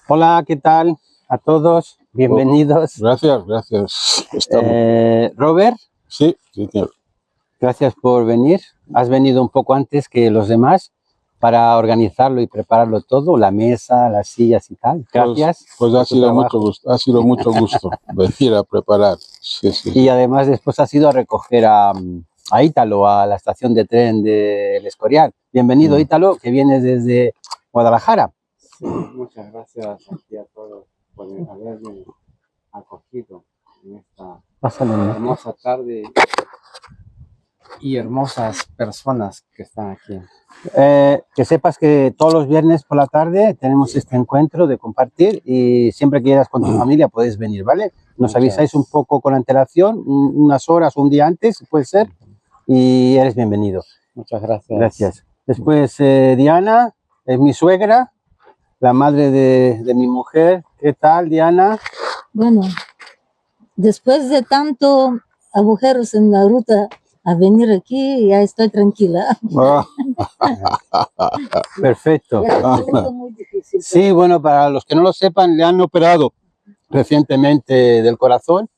Hola, ¿qué tal a todos? Bienvenidos. Gracias. Estamos. Robert, Sí, señor. gracias por venir. Has venido un poco antes que los demás para organizarlo y prepararlo todo, la mesa, las sillas y tal. Gracias. Pues por ha tu sido trabajo. mucho gusto venir a preparar. Sí. Y además después has ido a recoger a Ítalo a la estación de tren del Escorial. Bienvenido, Ítalo, que vienes desde Guadalajara. Sí, muchas gracias aquí a todos por haberme acogido en esta hermosa tarde y hermosas personas que están aquí. Que sepas que todos los viernes por la tarde tenemos este encuentro de compartir y siempre que quieras con tu familia puedes venir, ¿vale? Nos avisáis un poco con antelación, unas horas o un día antes, puede ser, y eres bienvenido. Muchas gracias. Gracias. Después Diana, es mi suegra, la madre de mi mujer. ¿Qué tal, Diana? Bueno, después de tanto agujeros en la ruta a venir aquí, ya estoy tranquila. Perfecto. Muy difícil. Sí, bueno, para los que no lo sepan, le han operado recientemente del corazón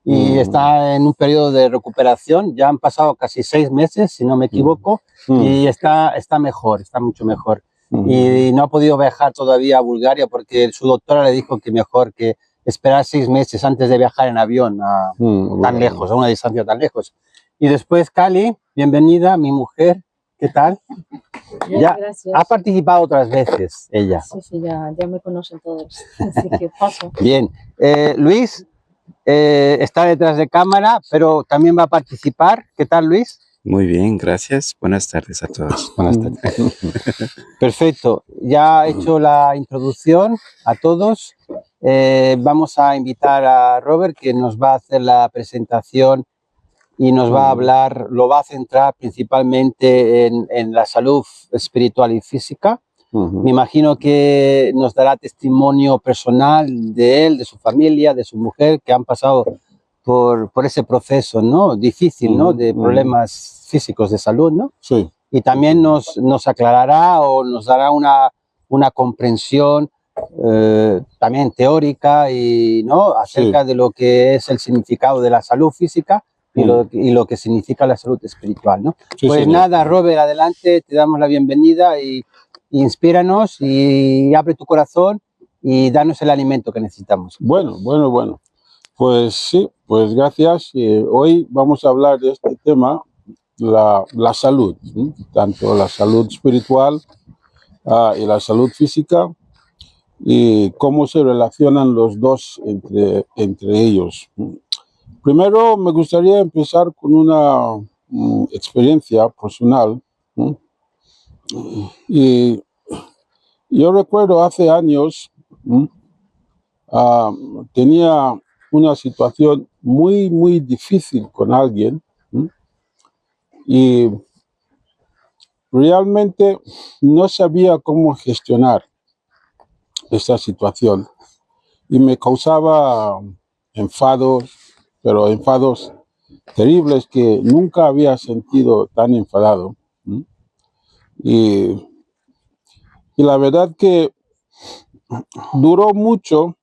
y está en un periodo de recuperación. Ya han pasado casi 6 meses, si no me equivoco, y está mejor, está mucho mejor. Y no ha podido viajar todavía a Bulgaria porque su doctora le dijo que mejor que esperar 6 meses antes de viajar en avión tan lejos, a una distancia tan lejos. Y después Cali, bienvenida, mi mujer, ¿qué tal? Bien, Ya gracias. ha participado otras veces ella. Sí, ya me conocen todos, así que paso. Bien. Luis está detrás de cámara, pero también va a participar. ¿Qué tal, Luis? Muy bien, gracias. Buenas tardes a todos. Buenas tardes. Perfecto. Ya he hecho la introducción a todos. Vamos a invitar a Robert, que nos va a hacer la presentación y nos va a hablar, lo va a centrar principalmente en la salud espiritual y física. Me imagino que nos dará testimonio personal de él, de su familia, de su mujer, que han pasado por ese proceso, ¿no? Difícil, ¿no? De problemas físicos de salud, ¿no? Sí. Y también nos aclarará o nos dará una comprensión también teórica y, ¿no? Acerca de lo que es el significado de la salud física y lo que significa la salud espiritual, ¿no? Sí, pues señor. nada, Robert, adelante, te damos la bienvenida y inspíranos y abre tu corazón y danos el alimento que necesitamos. Bueno. Pues sí, pues gracias. Hoy vamos a hablar de este tema, la salud, tanto la salud espiritual y la salud física, y cómo se relacionan los dos entre ellos. Primero me gustaría empezar con una experiencia personal. Y yo recuerdo hace años, tenía una situación muy difícil con alguien, y realmente no sabía cómo gestionar esta situación y me causaba enfados, pero enfados terribles que nunca había sentido tan enfadado. Y la verdad que duró mucho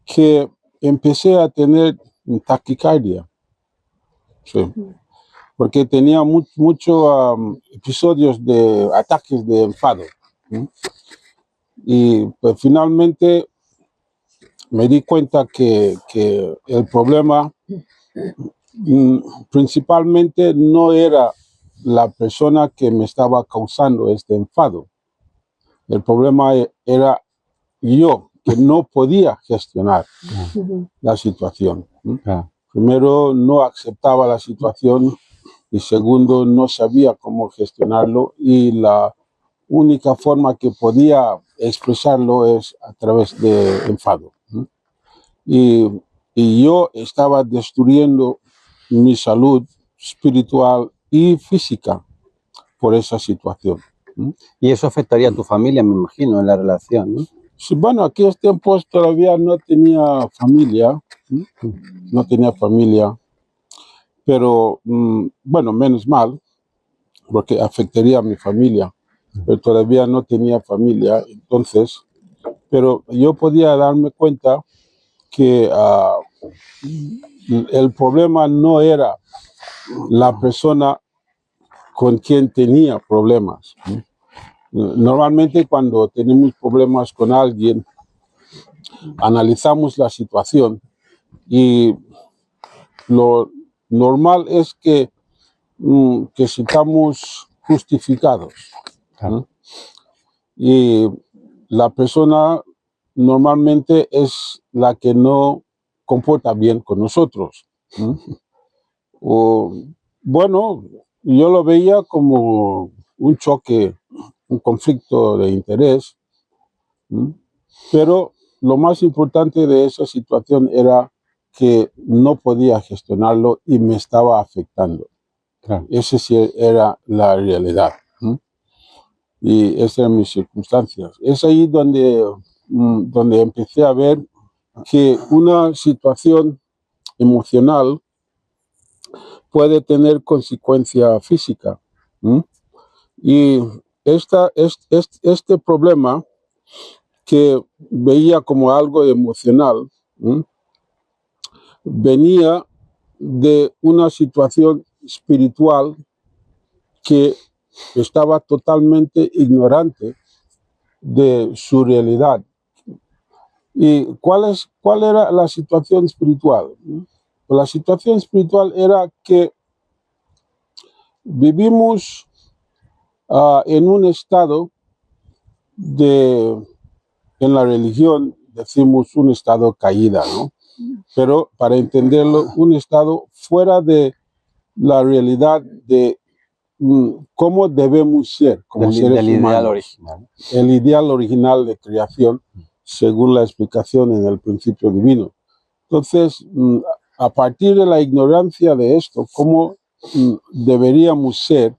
que empecé a tener taquicardia. Sí. Porque tenía muchos episodios de ataques de enfado. Y pues finalmente me di cuenta que el problema principalmente no era la persona que me estaba causando este enfado. El problema era yo, que no podía gestionar la situación. Primero, no aceptaba la situación, y segundo, no sabía cómo gestionarlo, y la única forma que podía expresarlo es a través de enfado. Y yo estaba destruyendo mi salud espiritual y física por esa situación. Y eso afectaría a tu familia, me imagino, en la relación, ¿no? Sí, bueno, aquellos tiempos todavía no tenía familia, pero bueno, menos mal, porque afectaría a mi familia, pero todavía no tenía familia. Entonces pero yo podía darme cuenta que el problema no era la persona con quien tenía problemas. Normalmente cuando tenemos problemas con alguien, analizamos la situación y lo normal es que estamos justificados. ¿No? Y la persona normalmente es la que no comporta bien con nosotros. ¿No? O, bueno, yo lo veía como un choque, un conflicto de interés, ¿no? Pero lo más importante de esa situación era que no podía gestionarlo y me estaba afectando. Claro. Esa sí era la realidad. Y esas eran mis circunstancias. Es ahí donde empecé a ver que una situación emocional puede tener consecuencia física. Y este problema que veía como algo emocional venía de una situación espiritual que estaba totalmente ignorante de su realidad. ¿Y cuál era la situación espiritual? La situación espiritual era que vivimos en un estado en la religión decimos un estado caída, ¿no? Pero para entenderlo, un estado fuera de la realidad de cómo debemos ser como seres humanos. Ideal original. El ideal original de creación, según la explicación en el principio divino. Entonces, a partir de la ignorancia de esto, cómo deberíamos ser,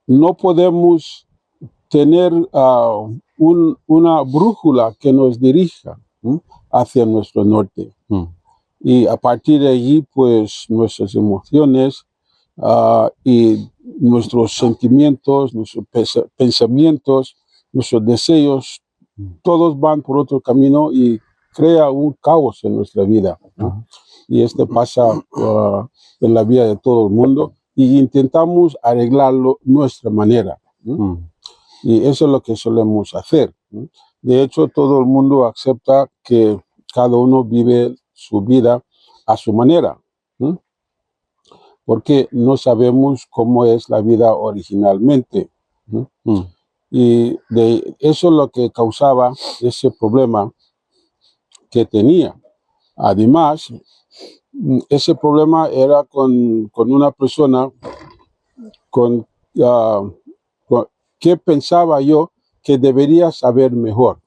no podemos tener una brújula que nos dirija hacia nuestro norte. Y a partir de allí, pues nuestras emociones y nuestros sentimientos, nuestros pensamientos, nuestros deseos, todos van por otro camino y crea un caos en nuestra vida. Y pasa en la vida de todo el mundo y intentamos arreglarlo nuestra manera. Y eso es lo que solemos hacer. De hecho, todo el mundo acepta que cada uno vive su vida a su manera, porque no sabemos cómo es la vida originalmente. Y eso es lo que causaba ese problema que tenía. Además, ese problema era con una persona que pensaba yo que debería saber mejor.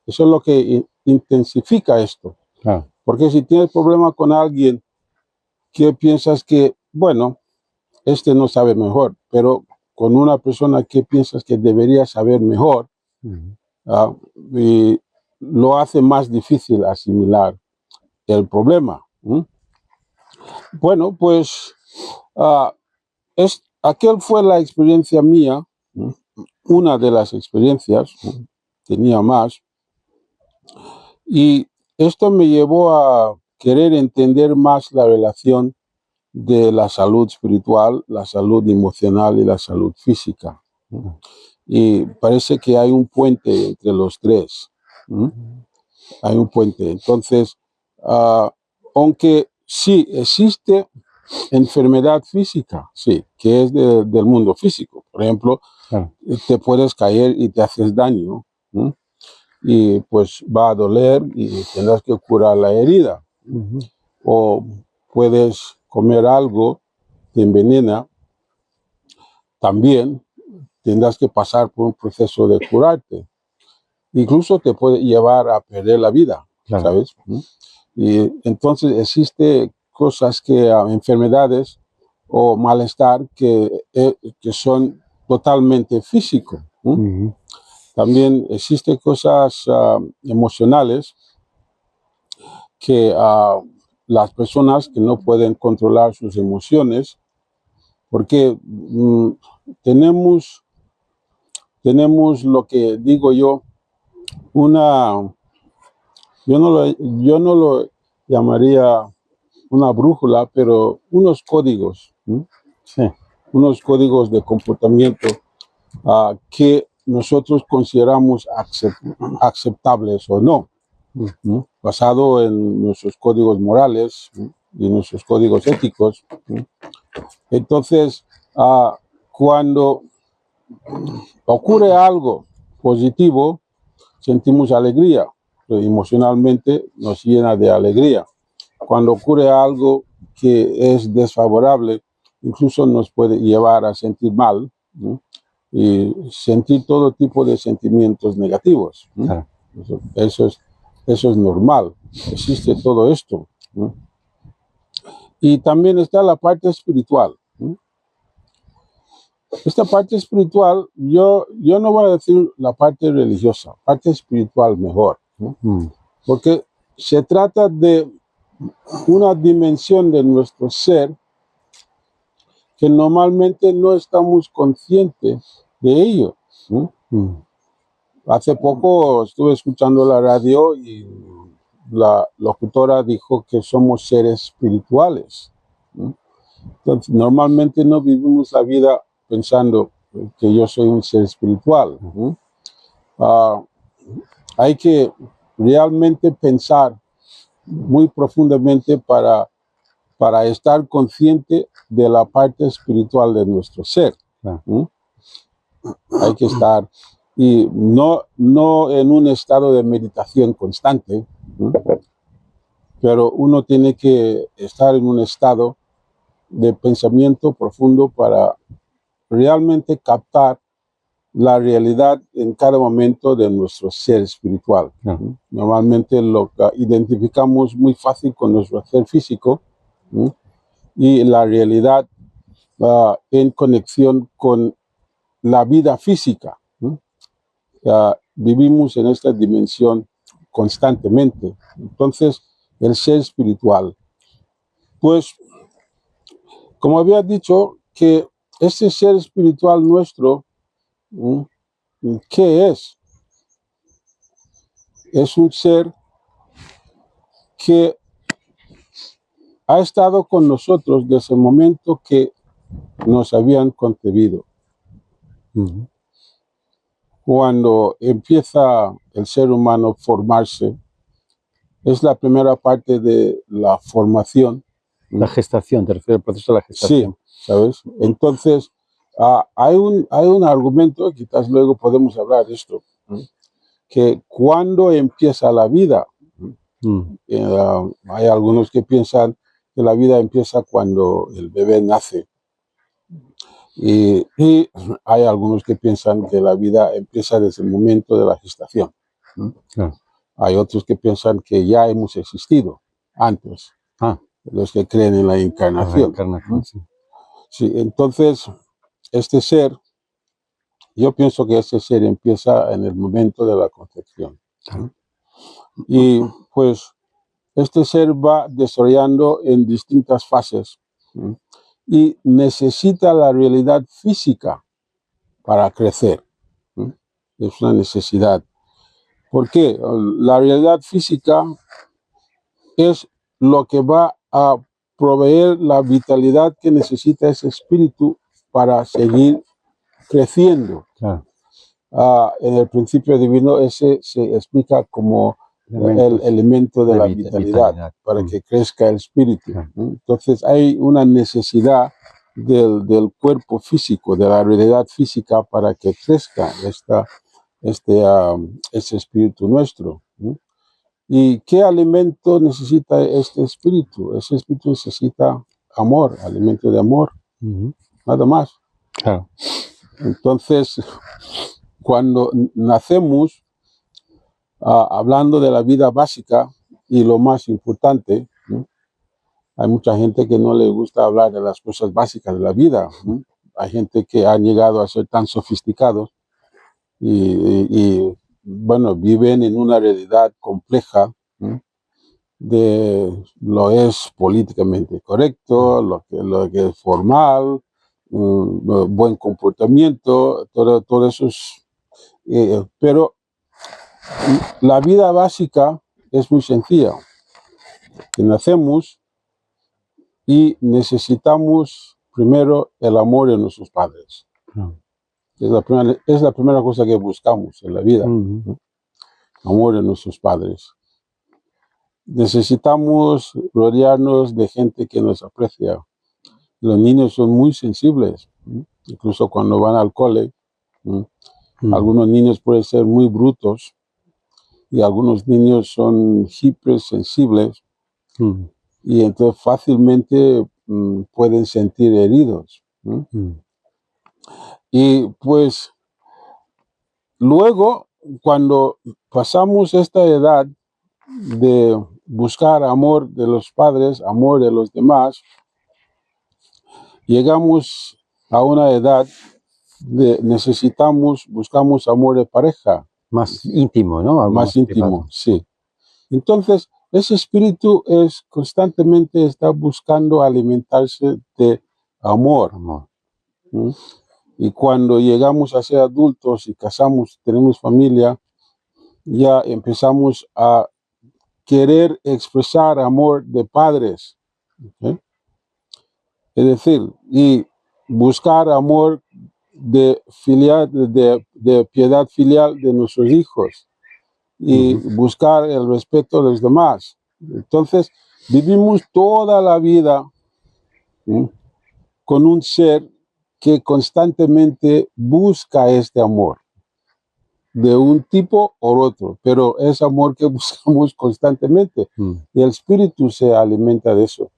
Eso es lo que intensifica esto. Claro. Porque si tienes problema con alguien que piensas que, bueno, no sabe mejor, pero con una persona que piensas que debería saber mejor, y lo hace más difícil asimilar el problema. Bueno, pues aquel fue la experiencia mía, una de las experiencias, tenía más, y esto me llevó a querer entender más la relación de la salud espiritual, la salud emocional y la salud física. Y parece que hay un puente entre los tres. Hay un puente. Entonces, aunque sí existe enfermedad física, sí, que es del mundo físico. Por ejemplo, te puedes caer y te haces daño, y pues va a doler y tendrás que curar la herida. O puedes comer algo que envenena, también tendrás que pasar por un proceso de curarte. Incluso te puede llevar a perder la vida, ¿sabes? Y entonces existe cosas enfermedades o malestar que son totalmente físicos. También existen cosas emocionales que las personas que no pueden controlar sus emociones, porque tenemos tenemos lo que digo yo, yo no lo llamaría una brújula, pero unos códigos, Sí. unos códigos de comportamiento que nosotros consideramos aceptables o no, basado en nuestros códigos morales y nuestros códigos éticos. Entonces, cuando ocurre algo positivo, sentimos alegría, emocionalmente nos llena de alegría. Cuando ocurre algo que es desfavorable, incluso nos puede llevar a sentir mal, ¿no? Y sentir todo tipo de sentimientos negativos, ¿no? Claro. Eso es normal, existe todo esto, ¿no? Y también está la parte espiritual, ¿no? Esta parte espiritual, yo no voy a decir la parte religiosa, parte espiritual mejor, ¿no? Porque se trata de una dimensión de nuestro ser que normalmente no estamos conscientes de ello, ¿no? Hace poco estuve escuchando la radio y la locutora dijo que somos seres espirituales, ¿no? Entonces, normalmente no vivimos la vida pensando que yo soy un ser espiritual, ¿no? Hay que realmente pensar muy profundamente para estar consciente de la parte espiritual de nuestro ser. Claro. Hay que estar, y no en un estado de meditación constante, pero uno tiene que estar en un estado de pensamiento profundo para realmente captar la realidad en cada momento de nuestro ser espiritual. Normalmente lo identificamos muy fácil con nuestro ser físico, y la realidad en conexión con la vida física. Vivimos en esta dimensión constantemente. Entonces, el ser espiritual, pues, como había dicho, que este ser espiritual nuestro, ¿qué es? Es un ser que ha estado con nosotros desde el momento que nos habían concebido. Cuando empieza el ser humano a formarse, es la primera parte de la formación. La gestación, te refieres al proceso de la gestación. Sí, ¿sabes? Entonces, hay un argumento, quizás luego podemos hablar de esto, que cuando empieza la vida, hay algunos que piensan que la vida empieza cuando el bebé nace. Y hay algunos que piensan que la vida empieza desde el momento de la gestación. Claro. Hay otros que piensan que ya hemos existido antes, los que creen en la encarnación. Sí. Sí, entonces, este ser, yo pienso que este ser empieza en el momento de la concepción. Y pues este ser va desarrollando en distintas fases, y necesita la realidad física para crecer. Es una necesidad. ¿Por qué? La realidad física es lo que va a proveer la vitalidad que necesita ese espíritu para seguir creciendo. Claro. En el principio divino ese se explica como el elemento de la vitalidad para que crezca el espíritu. Entonces hay una necesidad del cuerpo físico, de la realidad física para que crezca este espíritu nuestro. ¿Y qué alimento necesita este espíritu? Ese espíritu necesita amor, alimento de amor, nada más. Claro. Entonces, cuando nacemos, hablando de la vida básica y lo más importante, hay mucha gente que no le gusta hablar de las cosas básicas de la vida. Hay gente que ha llegado a ser tan sofisticados y bueno, viven en una realidad compleja de lo es políticamente correcto, lo que es formal, buen comportamiento, todo eso Pero la vida básica es muy sencilla. Que nacemos y necesitamos primero el amor de nuestros padres. Es la primera cosa que buscamos en la vida, ¿no? Amor de nuestros padres. Necesitamos rodearnos de gente que nos aprecia. Los niños son muy sensibles, ¿no? Incluso cuando van al cole, ¿no? Algunos niños pueden ser muy brutos y algunos niños son hipersensibles y entonces fácilmente pueden sentir heridos, ¿no? Y pues luego, cuando pasamos esta edad de buscar amor de los padres, amor de los demás, llegamos a una edad de buscamos amor de pareja. Más íntimo, ¿no? Algo Más íntimo, privado. sí. Entonces, ese espíritu constantemente está buscando alimentarse de amor. ¿Mm? Y cuando llegamos a ser adultos y casamos, tenemos familia, ya empezamos a querer expresar amor de padres. ¿Okay? Es decir, y buscar amor de piedad filial de nuestros hijos y buscar el respeto de los demás. Entonces, vivimos toda la vida, ¿sí?, con un ser que constantemente busca este amor, de un tipo o otro, pero es amor que buscamos constantemente. Y el espíritu se alimenta de eso.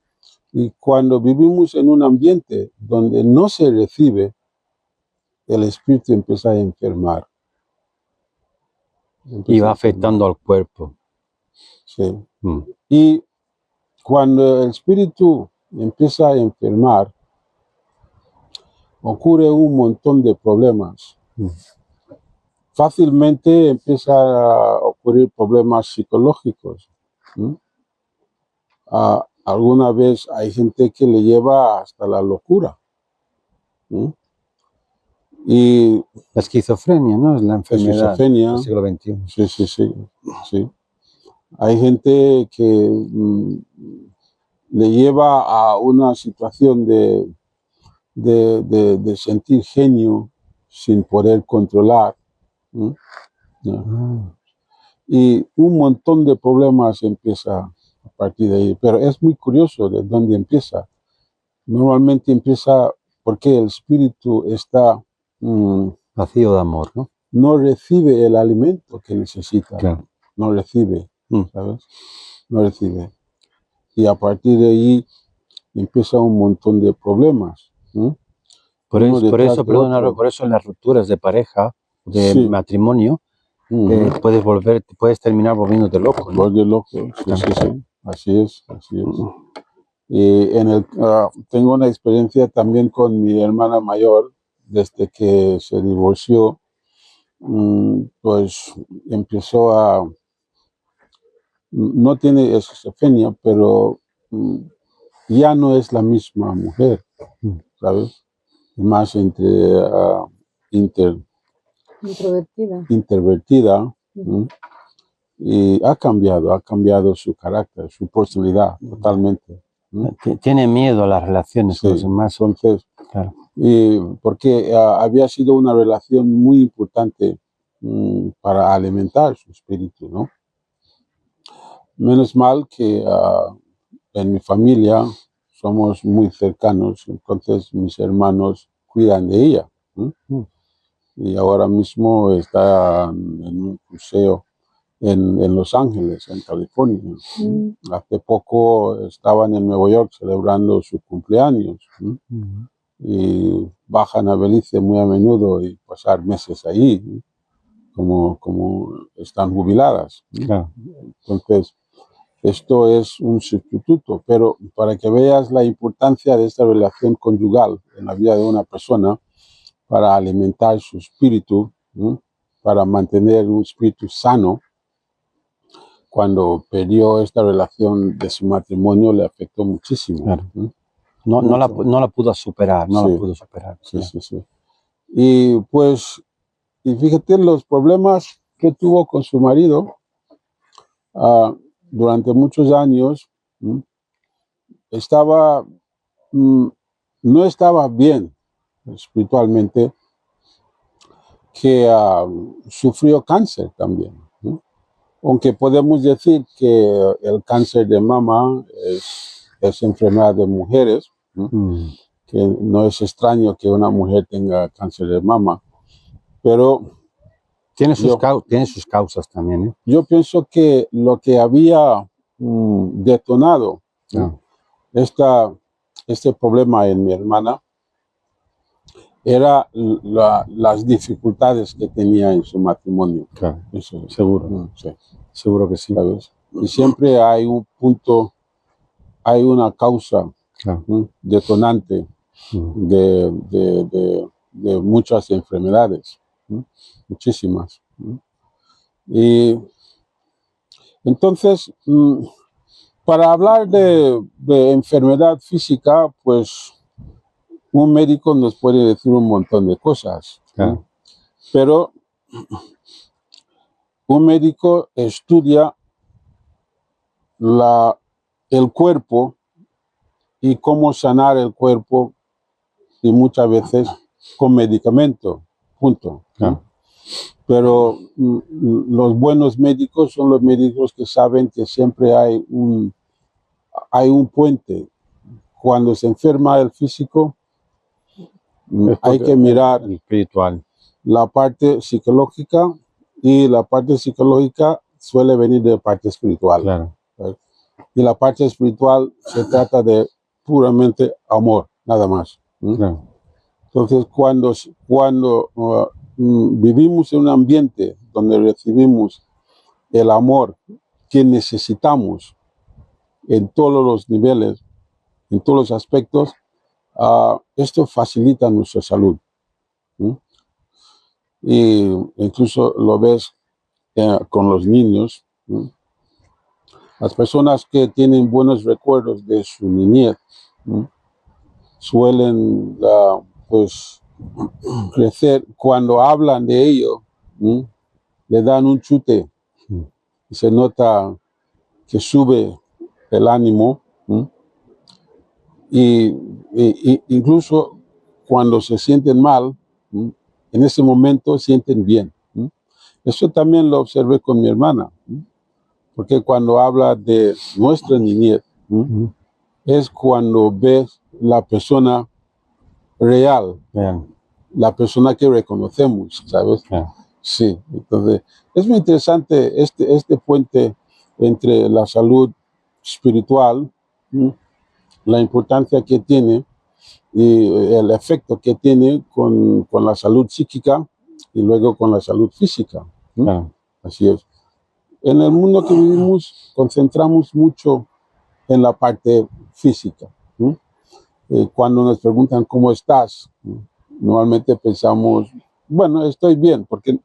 Y cuando vivimos en un ambiente donde no se recibe, el espíritu empieza a enfermar. Y va afectando al cuerpo. Sí. Y cuando el espíritu empieza a enfermar, ocurre un montón de problemas. Fácilmente empieza a ocurrir problemas psicológicos. Alguna vez hay gente que le lleva hasta la locura. Y la esquizofrenia, ¿no? Es la enfermedad del siglo XXI. Sí. Hay gente que le lleva a una situación de sentir genio sin poder controlar. Y un montón de problemas empieza a partir de ahí. Pero es muy curioso de dónde empieza. Normalmente empieza porque el espíritu está vacío de amor, ¿no? No recibe el alimento que necesita. Claro. No recibe, ¿sabes? No recibe. Y a partir de ahí empieza un montón de problemas. Por eso en las rupturas de pareja, de matrimonio, puedes terminar volviéndote loco, ¿no? Volviéndote loco, sí. Así es. Y tengo una experiencia también con mi hermana mayor, desde que se divorció, pues empezó no tiene esquizofrenia, pero ya no es la misma mujer, ¿sabes? Más introvertida, y ha cambiado su carácter, su personalidad totalmente. Tiene miedo a las relaciones con los demás. Entonces, claro. Porque había sido una relación muy importante para alimentar su espíritu, ¿no? Menos mal que en mi familia somos muy cercanos, entonces mis hermanos cuidan de ella. Y ahora mismo está en un museo en Los Ángeles, en California. Hace poco estaban en Nueva York celebrando su cumpleaños. Y bajan a Belice muy a menudo y pasar meses ahí, como están jubiladas. Claro. Entonces, esto es un sustituto, pero para que veas la importancia de esta relación conyugal en la vida de una persona, para alimentar su espíritu, para mantener un espíritu sano, cuando perdió esta relación de su matrimonio le afectó muchísimo. Claro. No la pudo superar, Sí. Y pues y fíjate los problemas que tuvo con su marido durante muchos años. No estaba bien espiritualmente, que sufrió cáncer también, ¿no? Aunque podemos decir que el cáncer de mama es enfermedad de mujeres, ¿no? Que no es extraño que una mujer tenga cáncer de mama, pero tiene sus causas también, ¿eh? Yo pienso que lo que había detonado este problema en mi hermana era las dificultades que tenía en su matrimonio. Claro, eso, seguro. Sí. Seguro que sí. ¿Sabes? Y siempre hay un punto, hay una causa detonante de muchas enfermedades, muchísimas. Y entonces, para hablar de enfermedad física, pues un médico nos puede decir un montón de cosas, ¿no? Pero un médico estudia el cuerpo y cómo sanar el cuerpo, y muchas veces con medicamento, punto, ¿no? Pero los buenos médicos son los médicos que saben que siempre hay un puente. Cuando se enferma el físico, hay que mirar el espiritual, la parte psicológica, y la parte psicológica suele venir de la parte espiritual. Claro. Y la parte espiritual se trata de puramente amor, nada más. Claro. Entonces, cuando vivimos en un ambiente donde recibimos el amor que necesitamos en todos los niveles, en todos los aspectos, esto facilita nuestra salud. Y incluso lo ves con los niños. Las personas que tienen buenos recuerdos de su niñez suelen pues crecer. Cuando hablan de ello, le dan un chute y se nota que sube el ánimo, y incluso cuando se sienten mal, en ese momento sienten bien. Eso también lo observé con mi hermana, porque cuando habla de nuestra niñez, es cuando ves la persona real, la persona que reconocemos, ¿sabes? Sí, entonces es muy interesante este puente entre la salud espiritual, la importancia que tiene y el efecto que tiene con la salud psíquica y luego con la salud física. Así es. En el mundo que vivimos concentramos mucho en la parte física. Cuando nos preguntan cómo estás, normalmente pensamos, bueno, estoy bien porque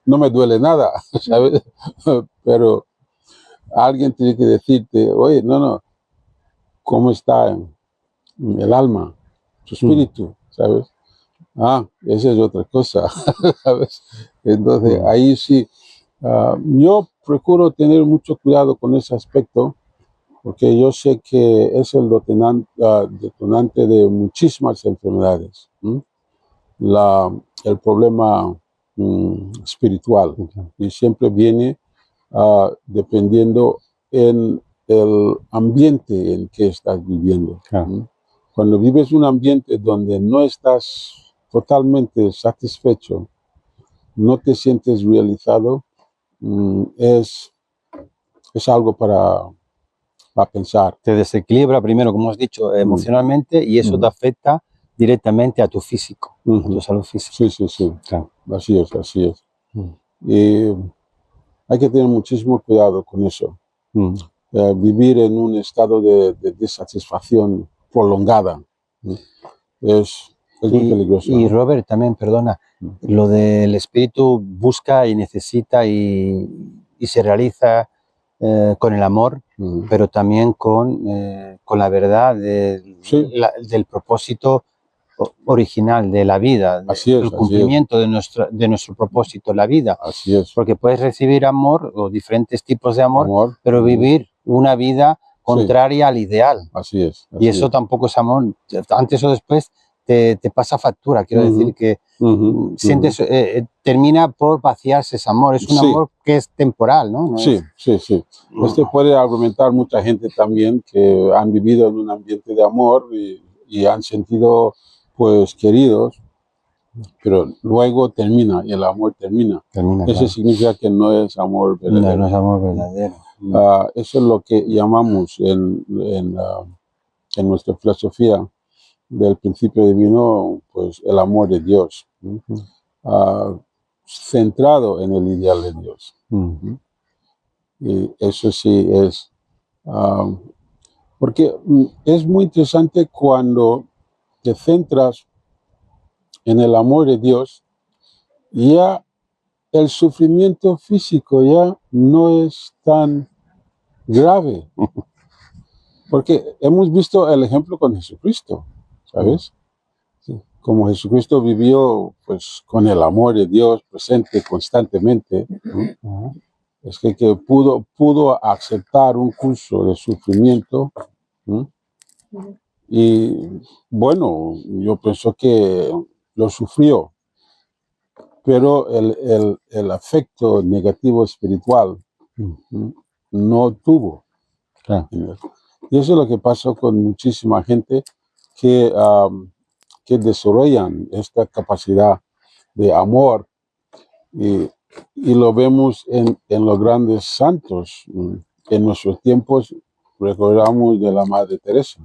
no me duele nada, ¿sabes? Pero alguien tiene que decirte, oye, no, ¿cómo está el alma, tu espíritu, ¿sabes? Esa es otra cosa, ¿sabes? Entonces, ahí sí, yo procuro tener mucho cuidado con ese aspecto, porque yo sé que es el detonante de muchísimas enfermedades, el problema espiritual, y siempre viene dependiendo en el ambiente en que estás viviendo. Cuando vives un ambiente donde no estás totalmente satisfecho, no te sientes realizado, es algo para pensar. Te desequilibra primero, como has dicho, emocionalmente, y eso te afecta directamente a tu físico, a tu salud física. Sí. Claro. Así es. Y hay que tener muchísimo cuidado con eso. Vivir en un estado de desatisfacción prolongada es muy peligroso. Y Robert, también, perdona, lo del espíritu busca y necesita y se realiza con el amor, pero también con la verdad del propósito original de la vida, Así es, el así cumplimiento de nuestro propósito en la vida. Así es. Porque puedes recibir amor o diferentes tipos de amor, pero Ujú. vivir una vida contraria al ideal. Así es. Y eso tampoco es amor. Antes o después te pasa factura. Quiero decir que sientes, termina por vaciarse ese amor. Es un Sí. amor que es temporal, ¿no? Sí. Puede argumentar mucha gente también que han vivido en un ambiente de amor y han sentido pues queridos, pero luego termina y el amor termina. Eso significa que no es amor verdadero. No es amor verdadero. Eso es lo que llamamos en nuestra filosofía del principio divino, pues el amor de Dios, centrado en el ideal de Dios. Y eso sí es, porque es muy interesante cuando te centras en el amor de Dios, ya el sufrimiento físico ya no es tan grave. Porque hemos visto el ejemplo con Jesucristo, ¿sabes? Como Jesucristo vivió pues con el amor de Dios presente constantemente, es que pudo aceptar un curso de sufrimiento. Y bueno, yo pienso que lo sufrió, pero el afecto negativo espiritual no tuvo. Y eso es lo que pasó con muchísima gente que desarrollan esta capacidad de amor y lo vemos en los grandes santos. En nuestros tiempos recordamos de la Madre Teresa,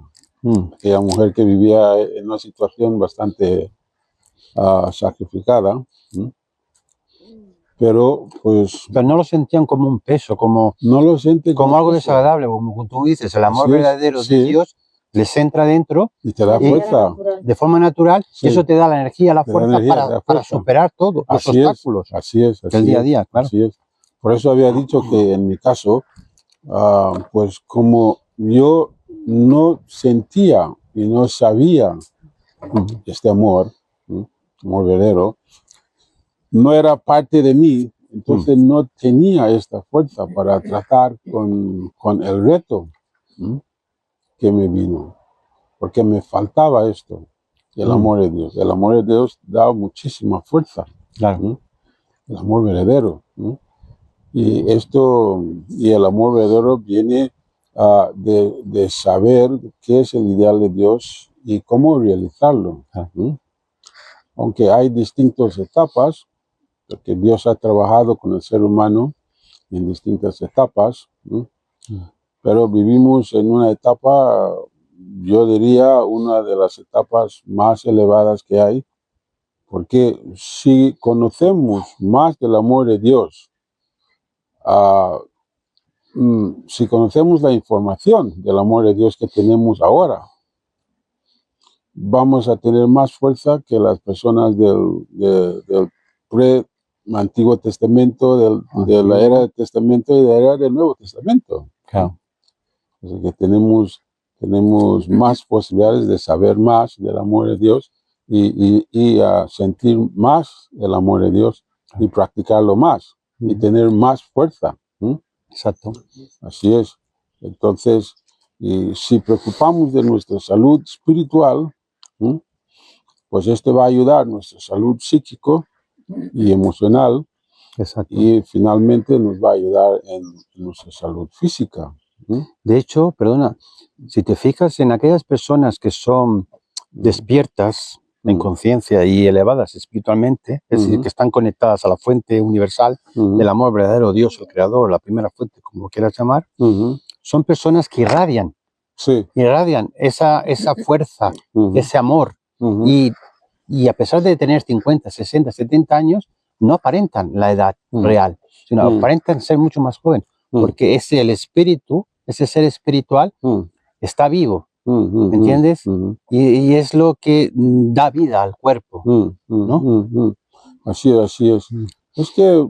aquella mujer que vivía en una situación bastante sacrificada, pero pues... Pero no lo sentían como un peso, como algo desagradable, como tú dices, el amor verdadero de Dios les entra dentro y te da fuerza de forma natural, y eso te da la energía, la fuerza para superar todo, los obstáculos del día a día, claro. Así es. Por eso había dicho que en mi caso, pues como yo no sentía y no sabía este amor verdadero, no era parte de mí, entonces no tenía esta fuerza para tratar con el reto que me vino, porque me faltaba esto, el amor de Dios. El amor de Dios da muchísima fuerza, el amor verdadero. Y el amor verdadero viene de saber qué es el ideal de Dios y cómo realizarlo. Aunque hay distintas etapas, porque Dios ha trabajado con el ser humano en distintas etapas, pero vivimos en una etapa, yo diría, una de las etapas más elevadas que hay, porque si conocemos más del amor de Dios, si conocemos la información del amor de Dios que tenemos ahora, vamos a tener más fuerza que las personas del Antiguo Testamento, de la era del Testamento y de la era del Nuevo Testamento. Así que tenemos más posibilidades de saber más del amor de Dios y sentir más el amor de Dios y practicarlo más y tener más fuerza. Exacto. Así es. Entonces, si preocupamos de nuestra salud espiritual, pues esto va a ayudar a nuestra salud psíquico y emocional. Exacto. Y finalmente nos va a ayudar en nuestra salud física. De hecho, perdona, si te fijas en aquellas personas que son despiertas en conciencia y elevadas espiritualmente, es decir, que están conectadas a la fuente universal del amor verdadero, Dios, el creador, la primera fuente, como lo quieras llamar, son personas que irradian esa fuerza, ese amor, y a pesar de tener 50, 60, 70 años, no aparentan la edad real, sino aparentan ser mucho más jóvenes, porque es el espíritu, ese ser espiritual, está vivo, ¿me entiendes? Y es lo que da vida al cuerpo, ¿no? Así es. Es que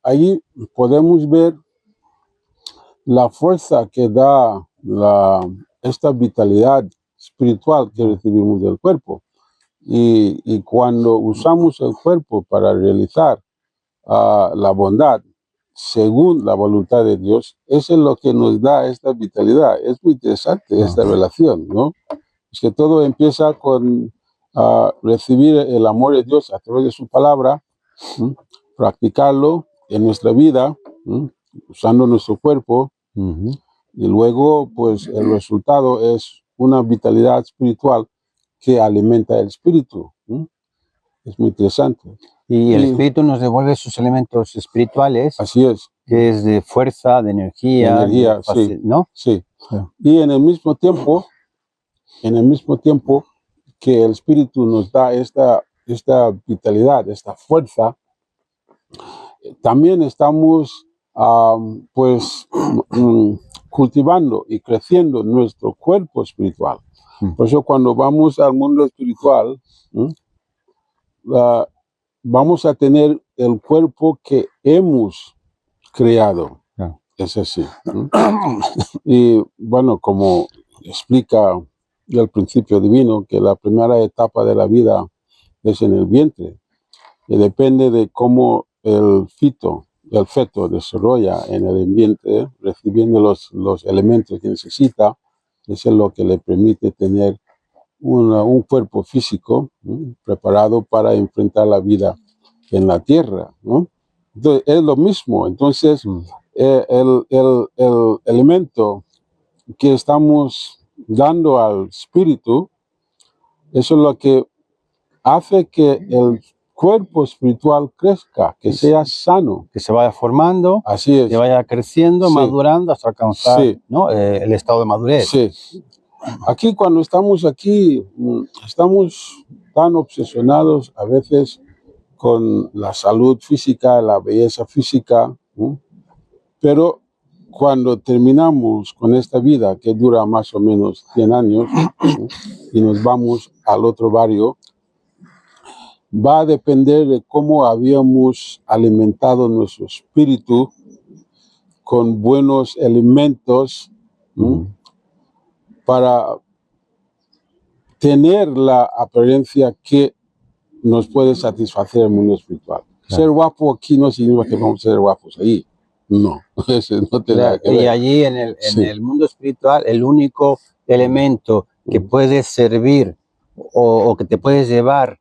ahí podemos ver la fuerza que da esta vitalidad espiritual que recibimos del cuerpo. Y cuando usamos el cuerpo para realizar la bondad según la voluntad de Dios, eso es lo que nos da esta vitalidad. Es muy interesante esta relación, ¿no? Es que todo empieza con recibir el amor de Dios a través de su palabra, practicarlo en nuestra vida, usando nuestro cuerpo, y luego pues el resultado es una vitalidad espiritual que alimenta el espíritu. Es muy interesante. Y el espíritu nos devuelve sus elementos espirituales, Así es. que es de fuerza, de energía, Sí. ¿no? Sí. Y en el mismo tiempo que el espíritu nos da esta vitalidad, esta fuerza, también estamos pues cultivando y creciendo nuestro cuerpo espiritual. Por eso cuando vamos al mundo espiritual, vamos a tener el cuerpo que hemos creado. Es así. Y bueno, como explica el principio divino, que la primera etapa de la vida es en el vientre, y depende de cómo el feto desarrolla en el vientre, recibiendo los elementos que necesita. Eso es lo que le permite tener un cuerpo físico preparado para enfrentar la vida en la tierra, ¿no? Entonces, es lo mismo. Entonces, el elemento que estamos dando al espíritu, eso es lo que hace que el cuerpo espiritual crezca, que sea sano. Que se vaya formando, así es, que vaya creciendo, madurando hasta alcanzar, ¿no? El estado de madurez. Sí. Aquí cuando estamos aquí, estamos tan obsesionados a veces con la salud física, la belleza física, pero cuando terminamos con esta vida que dura más o menos 100 años y nos vamos al otro barrio, va a depender de cómo habíamos alimentado nuestro espíritu con buenos alimentos para tener la apariencia que nos puede satisfacer el mundo espiritual. Claro. Ser guapo aquí no significa que vamos a ser guapos ahí. No, eso no tiene nada que ver. Y allí en el mundo espiritual, el único elemento que puedes servir o que te puedes llevar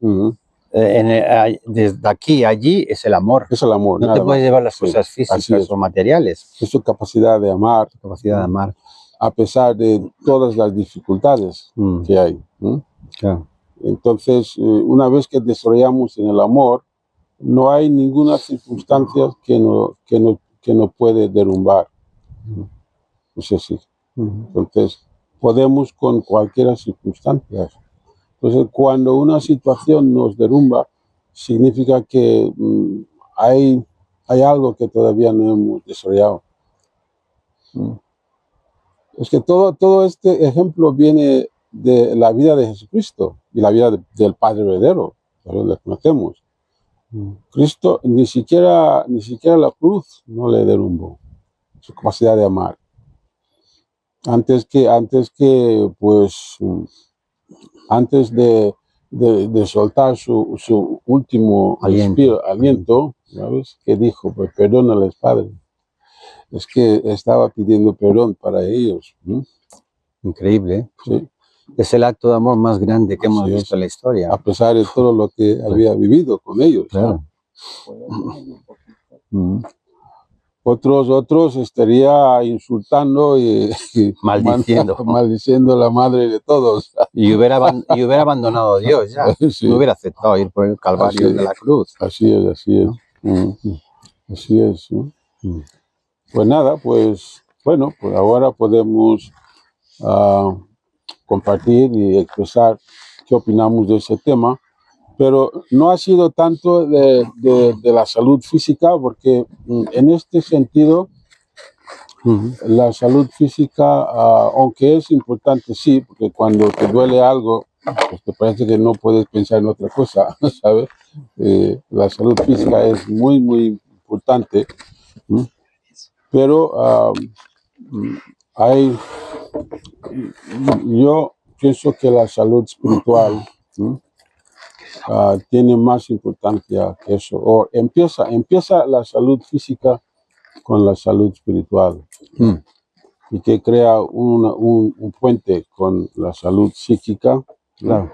desde aquí a allí es el amor. Es el amor. No te puedes llevar las cosas físicas o materiales. Es tu capacidad de amar. Tu capacidad de amar. A pesar de todas las dificultades que hay. Claro. Entonces, una vez que desarrollamos en el amor, no hay ninguna circunstancia que no puede derrumbar. Pues así. Entonces, podemos con cualquier circunstancia. Entonces, cuando una situación nos derrumba, significa que hay algo que todavía no hemos desarrollado. Es que todo este ejemplo viene de la vida de Jesucristo y la vida del Padre verdadero, lo conocemos. Cristo ni siquiera la cruz no le derrumbó su capacidad de amar. Antes de soltar su último aliento, ¿sabes? Que dijo, pues perdónales, Padre. Es que estaba pidiendo perdón para ellos. Increíble, ¿eh? Sí. Es el acto de amor más grande que hemos visto en la historia. A pesar de todo lo que había vivido con ellos. Claro. Otros estaría insultando y maldiciendo a la madre de todos. Y hubiera abandonado a Dios ya. Sí. No hubiera aceptado ir por el calvario de la cruz. Así es. Así es. Pues nada, pues bueno, pues ahora podemos compartir y expresar qué opinamos de ese tema, pero no ha sido tanto de la salud física, porque en este sentido la salud física, aunque es importante, sí, porque cuando te duele algo, pues te parece que no puedes pensar en otra cosa, ¿sabes? La salud física es muy, muy importante, pero yo pienso que la salud espiritual tiene más importancia que eso. O empieza la salud física con la salud espiritual. Y que crea un puente con la salud psíquica, Claro.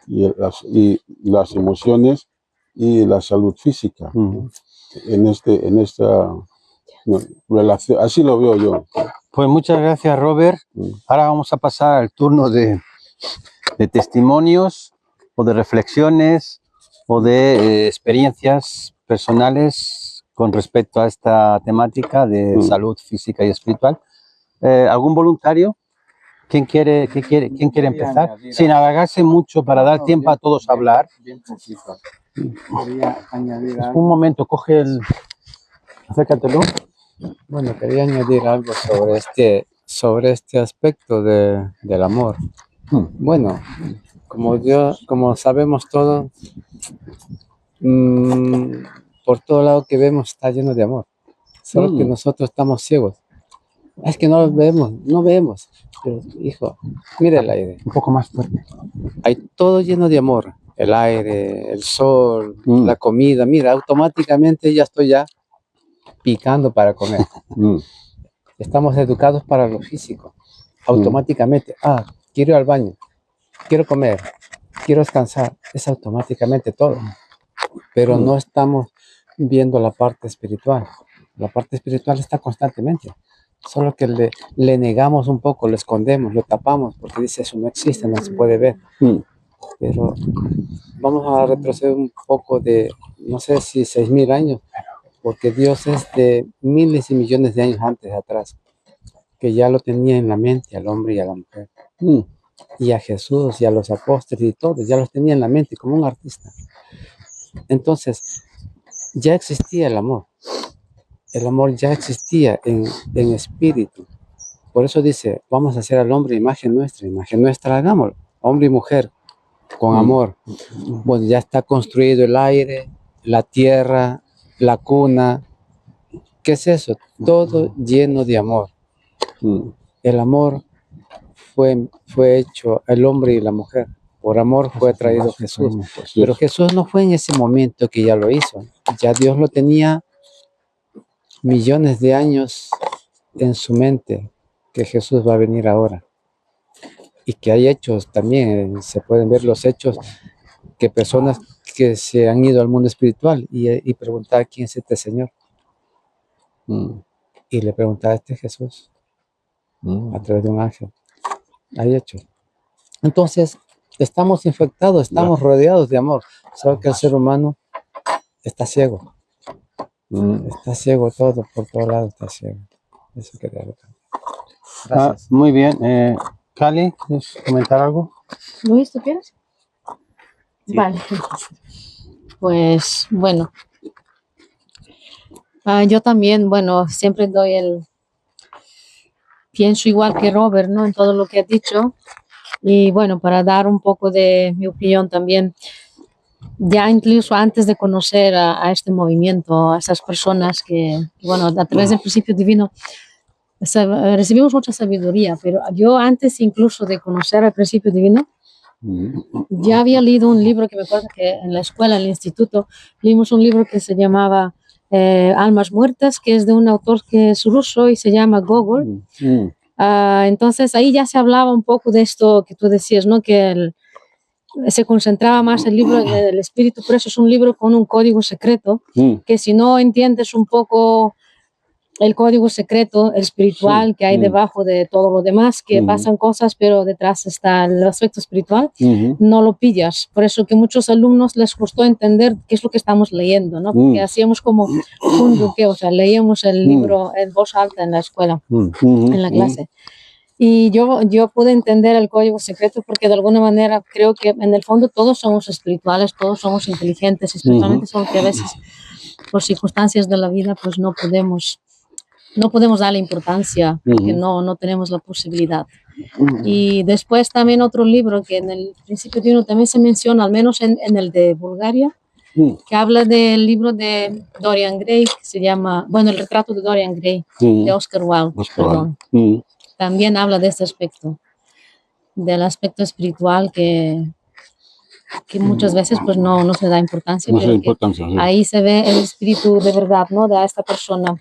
y las emociones y la salud física. En esta relación, así lo veo yo. Pues muchas gracias, Robert. Ahora vamos a pasar al turno de testimonios o de reflexiones o de experiencias personales con respecto a esta temática de salud física y espiritual. ¿Algún voluntario? ¿Quién quiere empezar? Sin alargarse mucho para dar tiempo a todos a hablar. Bien poquito. Quería añadir algo. Un momento, coge el... Acércatelo. Bueno, quería añadir algo sobre este aspecto del amor. Bueno, como sabemos todos, por todo lado que vemos está lleno de amor. Solo que nosotros estamos ciegos. Es que no vemos. Pero, hijo, mira el aire. Un poco más fuerte. Hay todo lleno de amor. El aire, el sol, la comida. Mira, automáticamente ya estoy picando para comer. Estamos educados para lo físico. Automáticamente, quiero ir al baño, quiero comer, quiero descansar. Es automáticamente todo. Pero no estamos viendo la parte espiritual. La parte espiritual está constantemente. Solo que le negamos un poco, lo escondemos, lo tapamos, porque dice eso no existe, no se puede ver. Pero vamos a retroceder un poco de, no sé si 6.000 años, porque Dios es de miles y millones de años antes, atrás, que ya lo tenía en la mente al hombre y a la mujer. Y a Jesús y a los apóstoles y todos, ya los tenía en la mente como un artista. Entonces, ya existía el amor. El amor ya existía en espíritu. Por eso dice, vamos a hacer al hombre imagen nuestra, hagámoslo. Hombre y mujer, con amor. Bueno, ya está construido el aire, la tierra, la cuna. ¿Qué es eso? Todo lleno de amor. El amor fue hecho el hombre y la mujer. Por amor fue traído Jesús. Pero Jesús no fue en ese momento que ya lo hizo. Ya Dios lo tenía millones de años en su mente, que Jesús va a venir ahora. Y que hay hechos también, se pueden ver los hechos, que personas que se han ido al mundo espiritual y preguntar quién es este Señor. Y le preguntaba, este Jesús, a través de un ángel. Hay hechos. Entonces, estamos infectados, estamos rodeados de amor. Solo que el ser humano está ciego. Está ciego todo, por todos lados está ciego. Eso quería ver. Gracias. Muy bien. Cali, ¿quieres comentar algo? Luis, ¿tú quieres? Sí. Vale. Pues bueno. Yo también, bueno, siempre pienso igual que Robert, ¿no? En todo lo que ha dicho. Y bueno, para dar un poco de mi opinión también, ya incluso antes de conocer a este movimiento, a esas personas que, bueno, a través del principio divino, recibimos mucha sabiduría, pero yo antes incluso de conocer al principio divino, ya había leído un libro que me acuerdo que en la escuela, en el instituto, leímos un libro que se llamaba Almas Muertas, que es de un autor que es ruso y se llama Gogol. Entonces ahí ya se hablaba un poco de esto que tú decías, ¿no? Que se concentraba más el libro del espíritu, por eso es un libro con un código secreto, que si no entiendes un poco el código secreto, el espiritual que hay debajo de todo lo demás, que pasan cosas, pero detrás está el aspecto espiritual, no lo pillas. Por eso que muchos alumnos les costó entender qué es lo que estamos leyendo, ¿no? Porque hacíamos como un buque, o sea, leíamos el libro en voz alta en la escuela, en la clase. Y yo pude entender el código secreto porque de alguna manera creo que en el fondo todos somos espirituales, todos somos inteligentes, especialmente solo que a veces por circunstancias de la vida pues no podemos darle importancia porque no tenemos la posibilidad. Y después también otro libro que en el principio divino también se menciona, al menos en el de Bulgaria, que habla del libro de Dorian Gray, que se llama, bueno, el retrato de Dorian Gray, de Oscar Wilde, perdón. También habla de este aspecto, del aspecto espiritual que que muchas veces pues no se da importancia, No sé pero la que importancia. Sí. ahí se ve el espíritu de verdad, ¿no? De esta persona.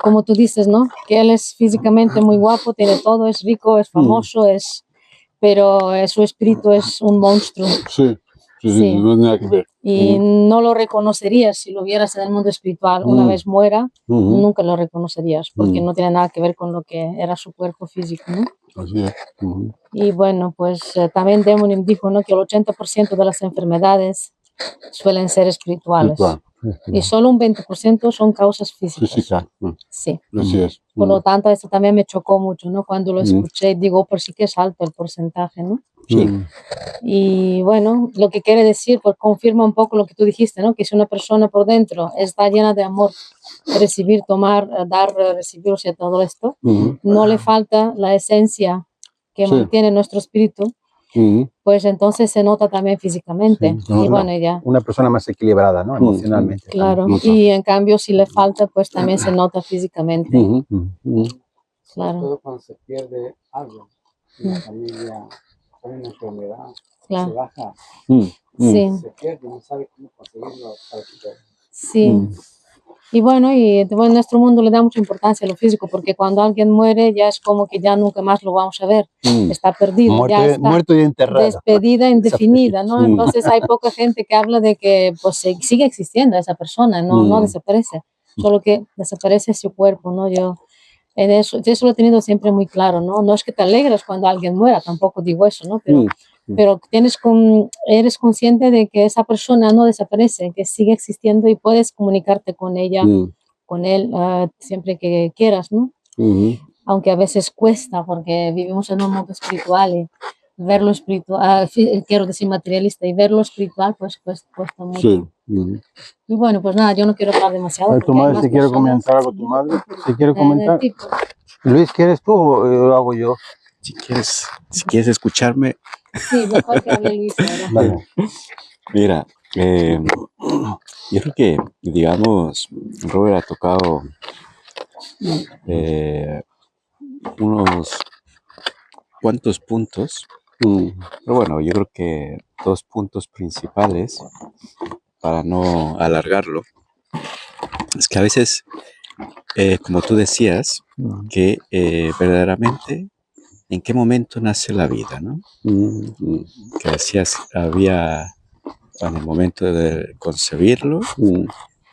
Como tú dices, ¿no? Que él es físicamente muy guapo, tiene todo, es rico, es famoso, pero su espíritu es un monstruo. Sí, Sí. no tiene nada que ver. Y no lo reconocerías si lo vieras en el mundo espiritual. Una vez muera, nunca lo reconocerías, porque no tiene nada que ver con lo que era su cuerpo físico, ¿no? Así es. Y bueno, pues también Demonim dijo, ¿no?, que el 80% de las enfermedades suelen ser espirituales. Y solo un 20% son causas físicas. Física. Sí. Así es. Por lo tanto, esto también me chocó mucho, ¿no? Cuando lo escuché, digo, por sí que es alto el porcentaje, ¿no? Sí. Y bueno, lo que quiere decir, pues confirma un poco lo que tú dijiste, ¿no? Que si una persona por dentro está llena de amor, recibir, tomar, dar, recibir, o sea, todo esto, no le falta la esencia que mantiene nuestro espíritu, pues entonces se nota también físicamente. Sí. Y bueno, ya. Una persona más equilibrada, ¿no? Emocionalmente. Claro, y en cambio si le falta, pues también se nota físicamente. Claro. Todo cuando se pierde algo, una familia, una enfermedad, se baja, se pierde, no sabe cómo conseguirlo para quitar. Sí. Y bueno, en nuestro mundo le da mucha importancia a lo físico, porque cuando alguien muere ya es como que ya nunca más lo vamos a ver, está perdido, Muerto y enterrado. Despedida indefinida, ¿no? Entonces hay poca gente que habla de que pues sigue existiendo esa persona, no desaparece, solo que desaparece su cuerpo, ¿no? Yo lo he tenido siempre muy claro, ¿no? No es que te alegres cuando alguien muera, tampoco digo eso, ¿no? Pero eres consciente de que esa persona no desaparece, que sigue existiendo y puedes comunicarte con ella, con él, siempre que quieras, ¿no? Aunque a veces cuesta, porque vivimos en un mundo espiritual y ver lo espiritual, quiero decir materialista, y ver lo espiritual pues cuesta mucho. Sí. Y bueno, pues nada, yo no quiero hablar demasiado. ¿Tu madre, si quiere comentar algo, tu madre? ¿Si quiere comentar? Luis, ¿quieres tú o lo hago yo? Si quieres escucharme. Sí, mejor que hable Luis ahora. Vale. Mira, yo creo que, digamos, Robert ha tocado unos cuantos puntos, pero bueno, yo creo que 2 puntos principales, para no alargarlo, es que a veces, como tú decías, que verdaderamente, ¿en qué momento nace la vida, no? Que decías, había en el momento de concebirlo,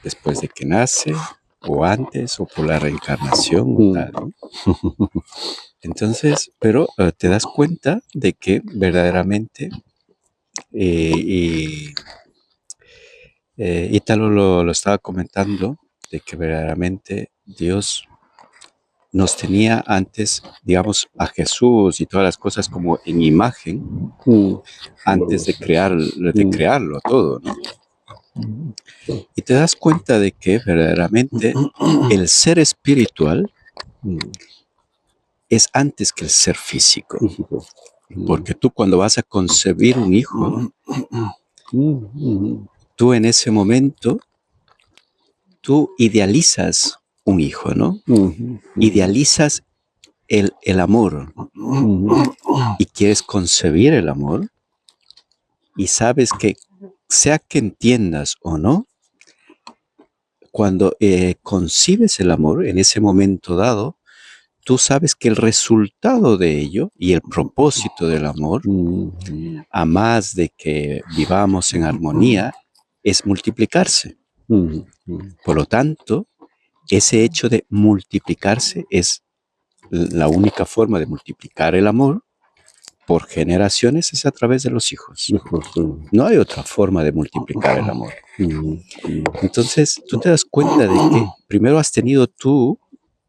después de que nace, o antes, o por la reencarnación, o tal, ¿no? Entonces, pero te das cuenta de que verdaderamente, Ítalo lo estaba comentando, de que verdaderamente Dios nos tenía antes, digamos, a Jesús y todas las cosas como en imagen, antes de crearlo todo, ¿no? Y te das cuenta de que verdaderamente el ser espiritual es antes que el ser físico. Porque tú cuando vas a concebir un hijo, tú en ese momento, tú idealizas un hijo, ¿no? Idealizas el amor y quieres concebir el amor y sabes que, sea que entiendas o no, cuando concibes el amor en ese momento dado, tú sabes que el resultado de ello y el propósito del amor, a más de que vivamos en armonía, es multiplicarse. Por lo tanto, ese hecho de multiplicarse es la única forma de multiplicar el amor por generaciones, es a través de los hijos. No hay otra forma de multiplicar el amor. Entonces, tú te das cuenta de que primero has tenido tú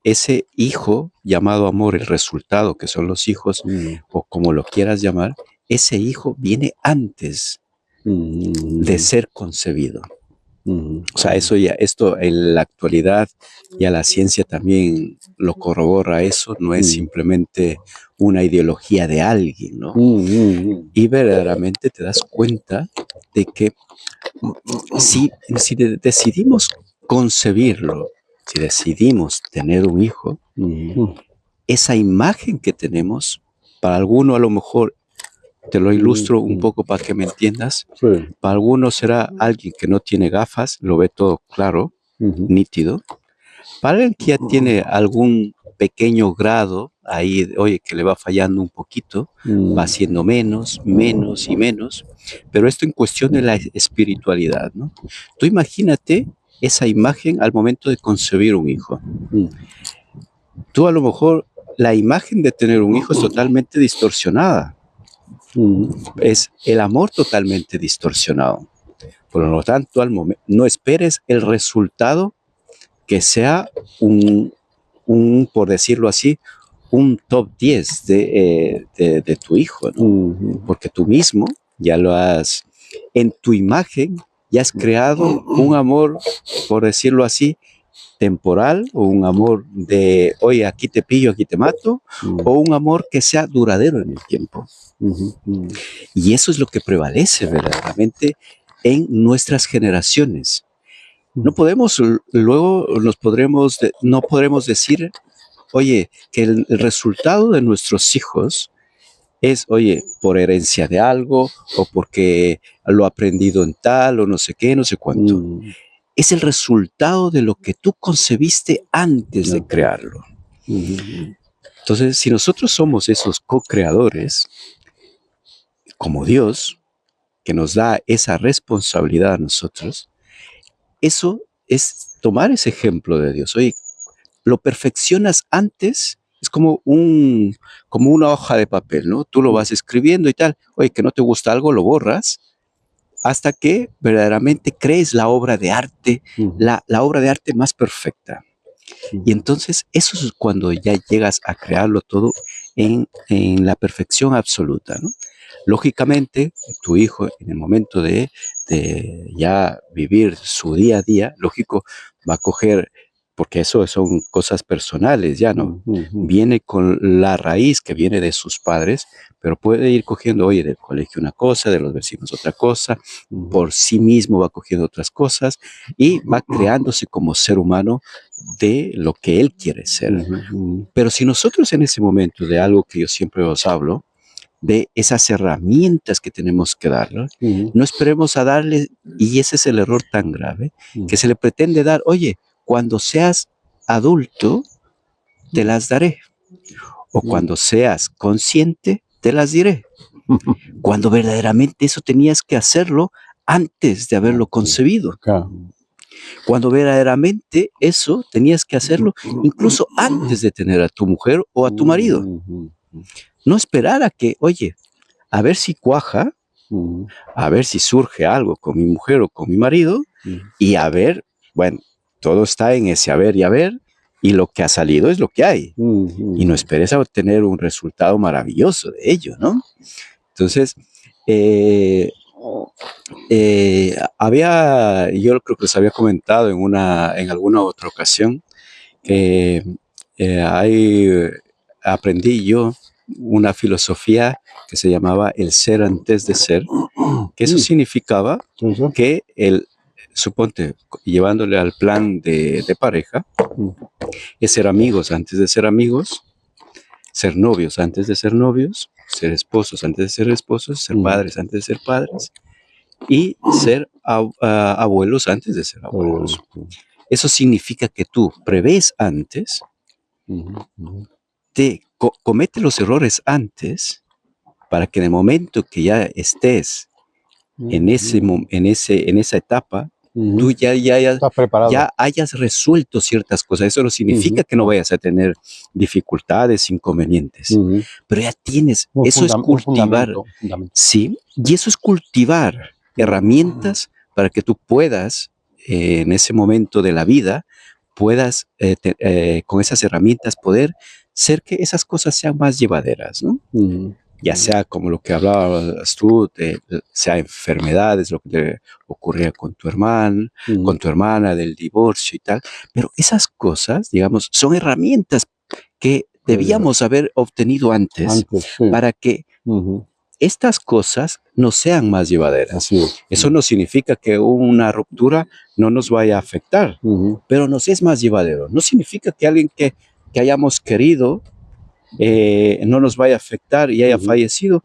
ese hijo llamado amor, el resultado que son los hijos, o como lo quieras llamar, ese hijo viene antes de ser concebido. O sea, esto en la actualidad ya la ciencia también lo corrobora. Eso no es simplemente una ideología de alguien, ¿no? Y verdaderamente te das cuenta de que si decidimos concebirlo, si decidimos tener un hijo, esa imagen que tenemos, para alguno a lo mejor Te lo ilustro un poco para que me entiendas. Sí. Para algunos será alguien que no tiene gafas, lo ve todo claro, nítido. Para alguien que ya tiene algún pequeño grado, ahí, oye, que le va fallando un poquito, va haciendo menos, menos y menos, pero esto en cuestión de la espiritualidad, ¿no? Tú imagínate esa imagen al momento de concebir un hijo. Tú a lo mejor, la imagen de tener un hijo es totalmente distorsionada. Es el amor totalmente distorsionado. Por lo tanto, al momento, no esperes el resultado que sea por decirlo así, un top 10 de tu hijo, ¿no? Porque tú mismo ya lo has, en tu imagen, ya has creado un amor, por decirlo así, temporal, o un amor de, oye, aquí te pillo, aquí te mato, o un amor que sea duradero en el tiempo. Y eso es lo que prevalece verdaderamente en nuestras generaciones. No podemos, luego no podremos decir, oye, que el resultado de nuestros hijos es, oye, por herencia de algo, o porque lo ha aprendido en tal, o no sé qué, no sé cuánto. Es el resultado de lo que tú concebiste antes de crearlo. Entonces, si nosotros somos esos co-creadores, como Dios, que nos da esa responsabilidad a nosotros, eso es tomar ese ejemplo de Dios. Oye, lo perfeccionas antes, es como una hoja de papel, ¿no? Tú lo vas escribiendo y tal. Oye, que no te gusta algo, lo borras, hasta que verdaderamente crees la obra de arte, la obra de arte más perfecta. Y entonces eso es cuando ya llegas a crearlo todo en la perfección absoluta, ¿no? Lógicamente, tu hijo en el momento de ya vivir su día a día, lógico, va a coger, porque eso son cosas personales, ya no, viene con la raíz que viene de sus padres, pero puede ir cogiendo, oye, del colegio una cosa, de los vecinos otra cosa, por sí mismo va cogiendo otras cosas y va creándose como ser humano de lo que él quiere ser. Pero si nosotros en ese momento, de algo que yo siempre os hablo, de esas herramientas que tenemos que darle, no esperemos a darle, y ese es el error tan grave, que se le pretende dar, oye, cuando seas adulto, te las daré, o cuando seas consciente, te las diré, cuando verdaderamente eso tenías que hacerlo antes de haberlo concebido. Cuando verdaderamente eso tenías que hacerlo incluso antes de tener a tu mujer o a tu marido. No esperar a que, oye, a ver si cuaja, a ver si surge algo con mi mujer o con mi marido, y a ver, bueno, todo está en ese a ver, y lo que ha salido es lo que hay. Y no esperes a obtener un resultado maravilloso de ello, ¿no? Entonces, yo creo que les había comentado en alguna otra ocasión que aprendí yo una filosofía que se llamaba el ser antes de ser, que eso significaba que suponte, llevándole al plan de pareja, es ser amigos antes de ser amigos, ser novios antes de ser novios, ser esposos antes de ser esposos, ser padres antes de ser padres, y ser abuelos antes de ser abuelos. Eso significa que tú prevés antes, comete los errores antes, para que en el momento que ya estés en esa etapa, tú ya hayas resuelto ciertas cosas. Eso no significa que no vayas a tener dificultades, inconvenientes, pero ya tienes, eso es cultivar, sí, y eso es cultivar herramientas para que tú puedas, en ese momento de la vida, puedas con esas herramientas poder ser que esas cosas sean más llevaderas, ¿no? Ya sea como lo que hablabas tú, sea enfermedades, lo que te ocurría con tu hermana, del divorcio y tal, pero esas cosas, digamos, son herramientas que debíamos haber obtenido antes para que estas cosas no sean más llevaderas. Eso no significa que una ruptura no nos vaya a afectar, pero nos es más llevadero. No significa que alguien que hayamos querido no nos vaya a afectar y haya fallecido,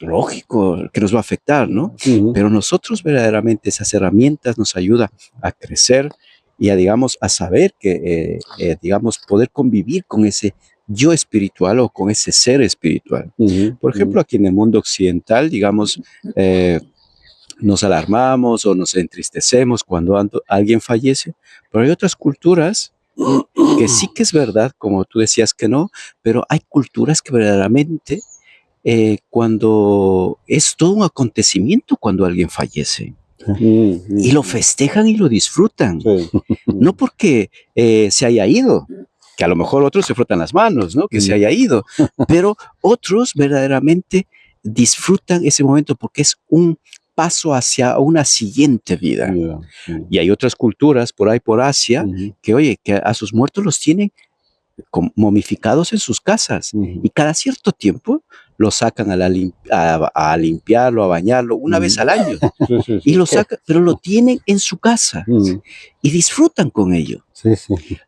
lógico que nos va a afectar, ¿no? Pero nosotros verdaderamente esas herramientas nos ayudan a crecer y a, digamos, a saber que, digamos, poder convivir con ese yo espiritual o con ese ser espiritual. Por ejemplo, aquí en el mundo occidental, digamos, nos alarmamos o nos entristecemos cuando alguien fallece, pero hay otras culturas que sí que es verdad, como tú decías que no, pero hay culturas que verdaderamente cuando es todo un acontecimiento cuando alguien fallece. Y lo festejan y lo disfrutan. No porque se haya ido, que a lo mejor otros se frotan las manos, ¿no? Que se haya ido, pero otros verdaderamente disfrutan ese momento porque es un paso hacia una siguiente vida. Y hay otras culturas por ahí por Asia que, oye, que a sus muertos los tienen momificados en sus casas y cada cierto tiempo lo sacan a limpiarlo, a bañarlo una vez al año y lo sacan, pero lo tienen en su casa y disfrutan con ello.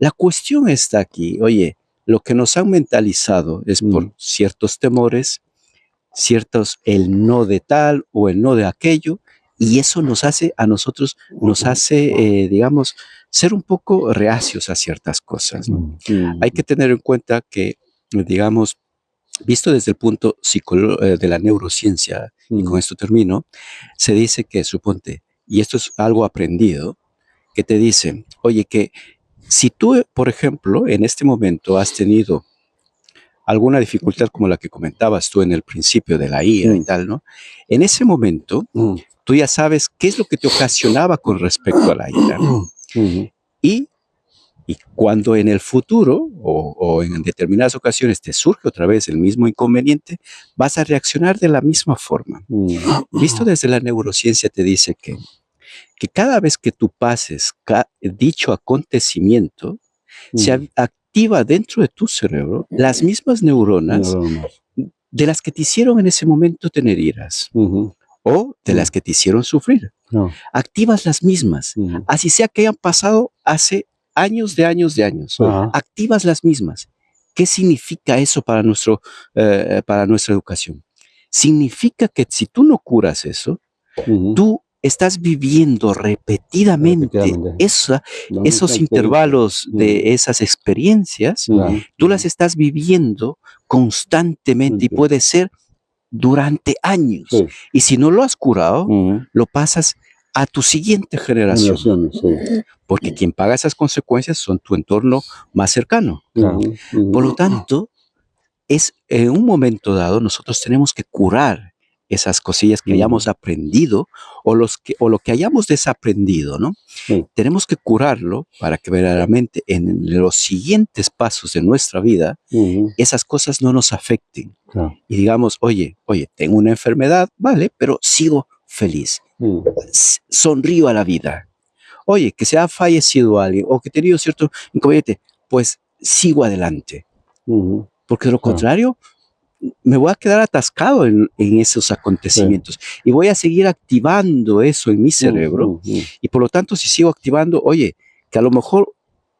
La cuestión está aquí, oye, lo que nos han mentalizado es por ciertos temores, ciertos el no de tal o el no de aquello, y eso nos hace a nosotros, digamos, ser un poco reacios a ciertas cosas, ¿no? Hay que tener en cuenta que, digamos, visto desde el punto de la neurociencia, y con esto termino, se dice que, suponte, y esto es algo aprendido, que te dicen, oye, que si tú, por ejemplo, en este momento has tenido alguna dificultad como la que comentabas tú en el principio de la ira y tal, ¿no? En ese momento, tú ya sabes qué es lo que te ocasionaba con respecto a la ira. Y cuando en el futuro o en determinadas ocasiones te surge otra vez el mismo inconveniente, vas a reaccionar de la misma forma. Visto desde la neurociencia te dice que cada vez que tú pases dicho acontecimiento, se activa dentro de tu cerebro las mismas neuronas de las que te hicieron en ese momento tener iras o de las que te hicieron sufrir. Activas las mismas, así sea que hayan pasado hace años de años. Activas las mismas. ¿Qué significa eso para nuestra educación? Significa que si tú no curas eso, tú estás viviendo repetidamente esos intervalos de esas experiencias, tú las estás viviendo constantemente y puede ser durante años. Y si no lo has curado, lo pasas a tu siguiente generación. Porque quien paga esas consecuencias son tu entorno más cercano. Por lo tanto, en un momento dado nosotros tenemos que curar esas cosillas que hayamos aprendido o lo que hayamos desaprendido, ¿no? Tenemos que curarlo para que verdaderamente en los siguientes pasos de nuestra vida esas cosas no nos afecten. Y digamos, oye, tengo una enfermedad, vale, pero sigo feliz. Sonrío a la vida. Oye, que se ha fallecido alguien o que he tenido cierto inconveniente, pues sigo adelante. Porque de lo contrario, me voy a quedar atascado en esos acontecimientos y voy a seguir activando eso en mi cerebro y por lo tanto si sigo activando, oye, que a lo mejor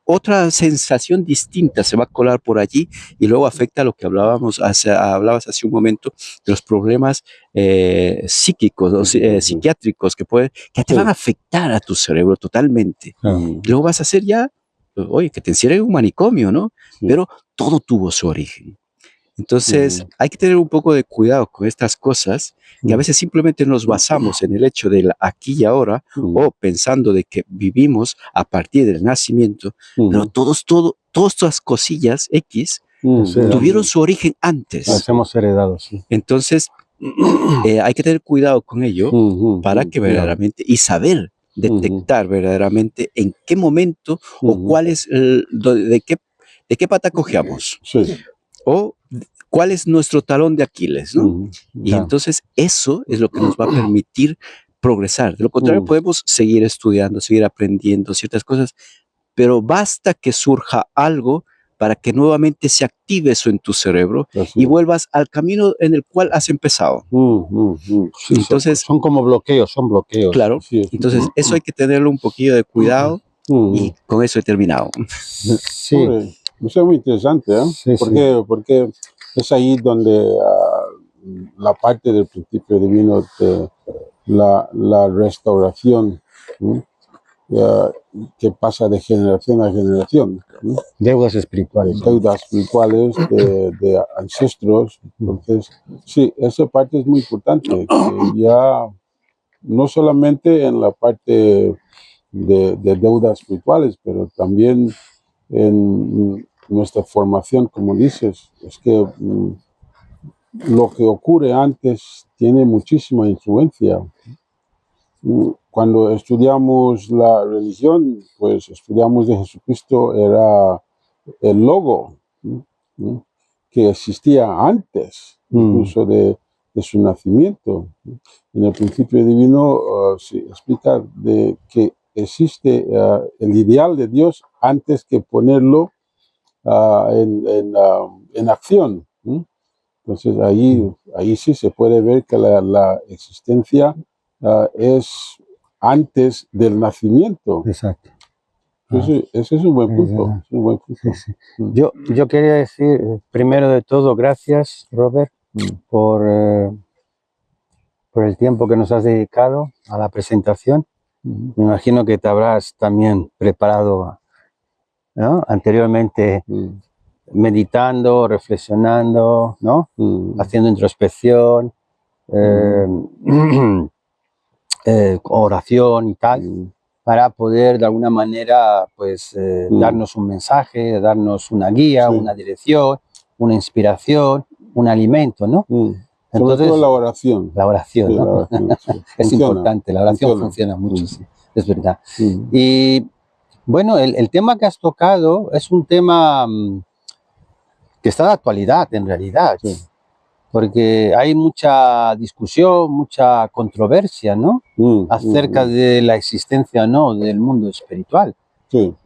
otra sensación distinta se va a colar por allí y luego afecta a lo que hablabas hace un momento de los problemas psíquicos o psiquiátricos que te van a afectar a tu cerebro totalmente. Y luego vas a hacer ya, oye, que te encierren en un manicomio, ¿no? Pero todo tuvo su origen. Entonces, hay que tener un poco de cuidado con estas cosas, que a veces simplemente nos basamos en el hecho del aquí y ahora, o pensando de que vivimos a partir del nacimiento, pero todas estas cosillas X tuvieron su origen antes. Las hemos heredado, sí. Entonces, hay que tener cuidado con ello para que verdaderamente, y saber detectar verdaderamente en qué momento o cuál es, de qué pata cojeamos. O cuál es nuestro talón de Aquiles, ¿no? Y entonces eso es lo que nos va a permitir progresar. De lo contrario, podemos seguir estudiando, seguir aprendiendo ciertas cosas, pero basta que surja algo para que nuevamente se active eso en tu cerebro y vuelvas al camino en el cual has empezado. Sí, entonces, son como bloqueos, Claro, entonces eso hay que tenerlo un poquillo de cuidado y con eso he terminado. Sí. Eso es muy interesante, ¿eh? Porque es ahí donde la parte del principio divino de la restauración, ¿no? Que pasa de generación a generación, ¿no? Deudas espirituales. Deudas espirituales de ancestros. Entonces, sí, esa parte es muy importante, que ya no solamente en la parte de deudas espirituales, pero también en nuestra formación, como dices, es que lo que ocurre antes tiene muchísima influencia. Cuando estudiamos la religión, pues estudiamos de Jesucristo, era el logo, ¿no? Que existía antes, incluso de su nacimiento. En el principio divino se explica de que existe el ideal de Dios antes que ponerlo en acción, ¿no? Entonces ahí sí se puede ver que la existencia es antes del nacimiento. Exacto. Ese es un buen punto. Es un buen punto. Sí, sí. Yo quería decir, primero de todo, gracias, Robert, por el tiempo que nos has dedicado a la presentación. Me imagino que te habrás también preparado, ¿no? Anteriormente, meditando, reflexionando, ¿no? Haciendo introspección, oración y tal, para poder de alguna manera pues darnos un mensaje, darnos una guía, una dirección, una inspiración, un alimento, ¿no? Entonces, la oración. La oración, Sí, ¿no? la oración, sí. Es importante, la oración funciona mucho, sí, es verdad. Y bueno, el tema que has tocado es un tema que está de actualidad en realidad, porque hay mucha discusión, mucha controversia, ¿no? Acerca de la existencia o no del mundo espiritual.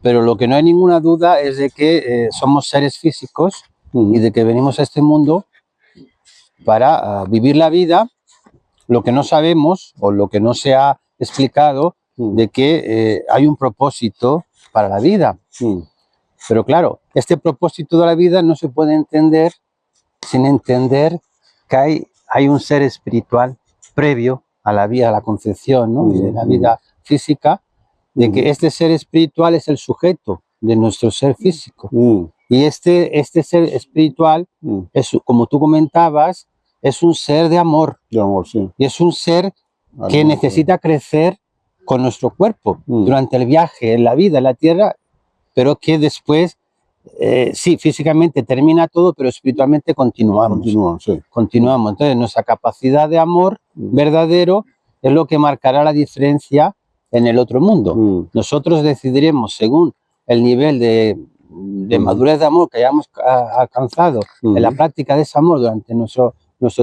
Pero lo que no hay ninguna duda es de que somos seres físicos y de que venimos a este mundo para vivir la vida. Lo que no sabemos o lo que no se ha explicado de que hay un propósito para la vida. Pero claro, este propósito de la vida no se puede entender sin entender que hay un ser espiritual previo a la vida, a la concepción, ¿no? De la vida física, de que este ser espiritual es el sujeto de nuestro ser físico. Y este ser espiritual, es, como tú comentabas, es un ser de amor. De amor, sí. Y es un ser que necesita crecer con nuestro cuerpo durante el viaje, en la vida, en la tierra, pero que después, sí, físicamente termina todo, pero espiritualmente continuamos. Continuamos. Entonces, nuestra capacidad de amor verdadero es lo que marcará la diferencia en el otro mundo. Nosotros decidiremos, según el nivel de madurez de amor que hayamos alcanzado en la práctica de ese amor durante nuestro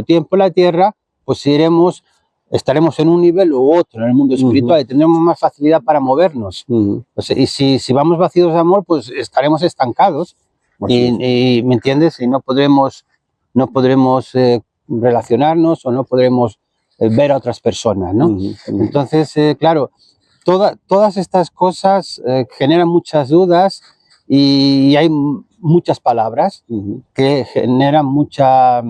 tiempo en la tierra, pues estaremos en un nivel u otro en el mundo espiritual y tendremos más facilidad para movernos. O sea, y si vamos vacíos de amor, pues estaremos estancados y ¿me entiendes? Y no podremos relacionarnos o no podremos ver a otras personas, ¿no? Entonces, claro, todas estas cosas generan muchas dudas y hay muchas palabras que generan mucha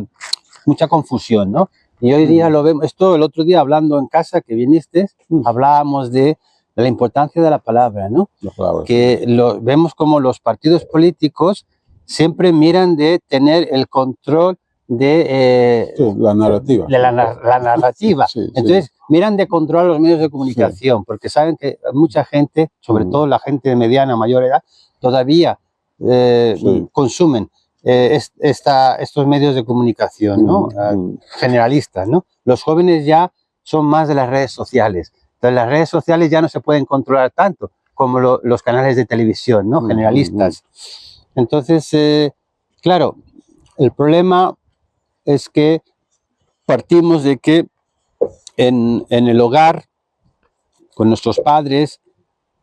confusión, ¿no? Y hoy día lo vemos, esto el otro día hablando en casa que viniste, hablábamos de la importancia de la palabra, ¿no? Que vemos como los partidos políticos siempre miran de tener el control de la narrativa. De la narrativa. Entonces, miran de controlar los medios de comunicación, porque saben que mucha gente, sobre todo la gente de mediana, mayor edad, todavía consumen estos medios de comunicación, ¿no? Generalistas, ¿no? Los jóvenes ya son más de las redes sociales. Entonces, las redes sociales ya no se pueden controlar tanto como los canales de televisión, ¿no? Generalistas. Entonces, claro, el problema es que partimos de que en el hogar, con nuestros padres,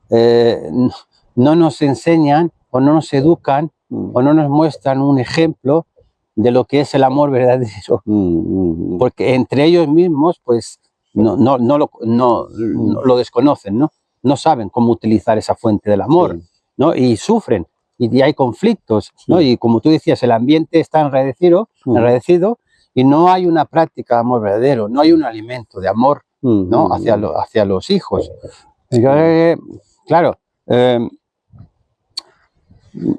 no nos enseñan o no nos educan o no nos muestran un ejemplo de lo que es el amor verdadero, porque entre ellos mismos pues no lo desconocen, no saben cómo utilizar esa fuente del amor, ¿no? Y sufren y hay conflictos, ¿no? Y como tú decías, el ambiente está enredecido y no hay una práctica de amor verdadero, no hay un alimento de amor, ¿no? Hacia los hijos. Claro,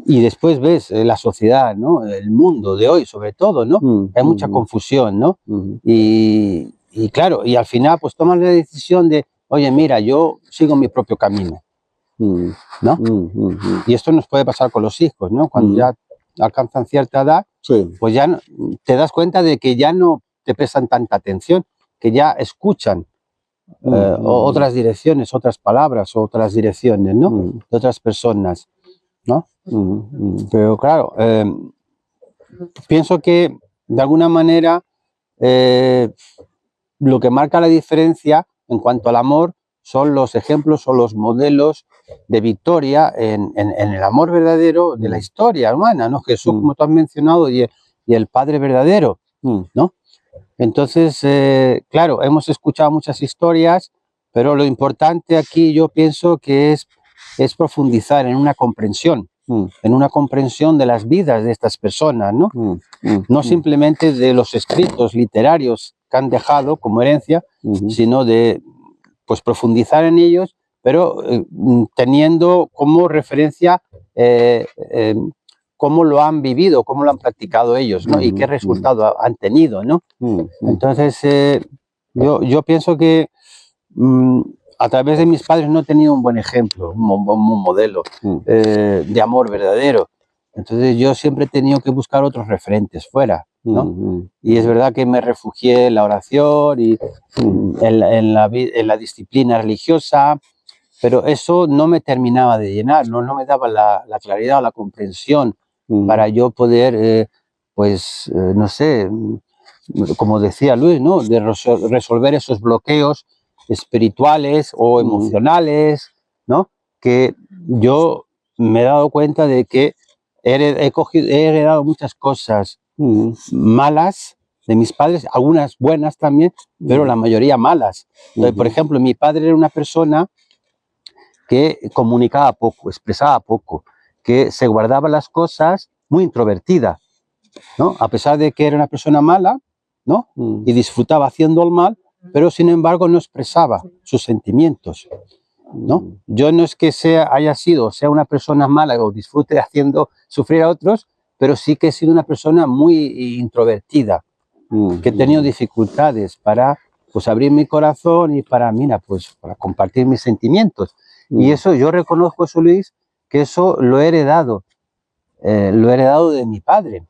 y después ves la sociedad, ¿no? El mundo de hoy, sobre todo, ¿no? Hay mucha confusión, ¿no? Y claro, y al final pues toman la decisión de, oye, mira, yo sigo mi propio camino, ¿no? Y esto nos puede pasar con los hijos, ¿no? Cuando ya alcanzan cierta edad, pues ya no, te das cuenta de que ya no te prestan tanta atención, que ya escuchan otras direcciones, otras palabras, otras direcciones, ¿no? De otras personas, ¿no? Pero claro, pienso que de alguna manera lo que marca la diferencia en cuanto al amor son los ejemplos o los modelos de victoria en el amor verdadero de la historia humana, ¿no? Jesús, como tú has mencionado, y el Padre verdadero, ¿no? Entonces, claro, hemos escuchado muchas historias, pero lo importante aquí yo pienso que es profundizar en una comprensión de las vidas de estas personas, ¿no? No simplemente de los escritos literarios que han dejado como herencia, sino de pues profundizar en ellos, pero teniendo como referencia cómo lo han vivido, cómo lo han practicado ellos, ¿no? Y qué resultado han tenido, ¿no? Entonces, yo pienso que a través de mis padres no he tenido un buen ejemplo, un modelo de amor verdadero. Entonces yo siempre he tenido que buscar otros referentes fuera, ¿no? Y es verdad que me refugié en la oración y en la disciplina religiosa, pero eso no me terminaba de llenar, no me daba la claridad o la comprensión para yo poder, no sé, como decía Luis, ¿no? De resolver esos bloqueos espirituales o emocionales, ¿no? Que yo me he dado cuenta de que he heredado muchas cosas malas de mis padres, algunas buenas también, pero la mayoría malas. Entonces, por ejemplo, mi padre era una persona que comunicaba poco, expresaba poco, que se guardaba las cosas, muy introvertida, ¿no? A pesar de que era una persona mala, ¿no? Y disfrutaba haciendo el mal, pero sin embargo no expresaba sus sentimientos, ¿no? Yo no es que sea una persona mala o disfrute haciendo sufrir a otros, pero sí que he sido una persona muy introvertida, que he tenido dificultades para pues abrir mi corazón y para compartir mis sentimientos. Y eso, yo reconozco eso, Luis, que eso lo he heredado de mi padre,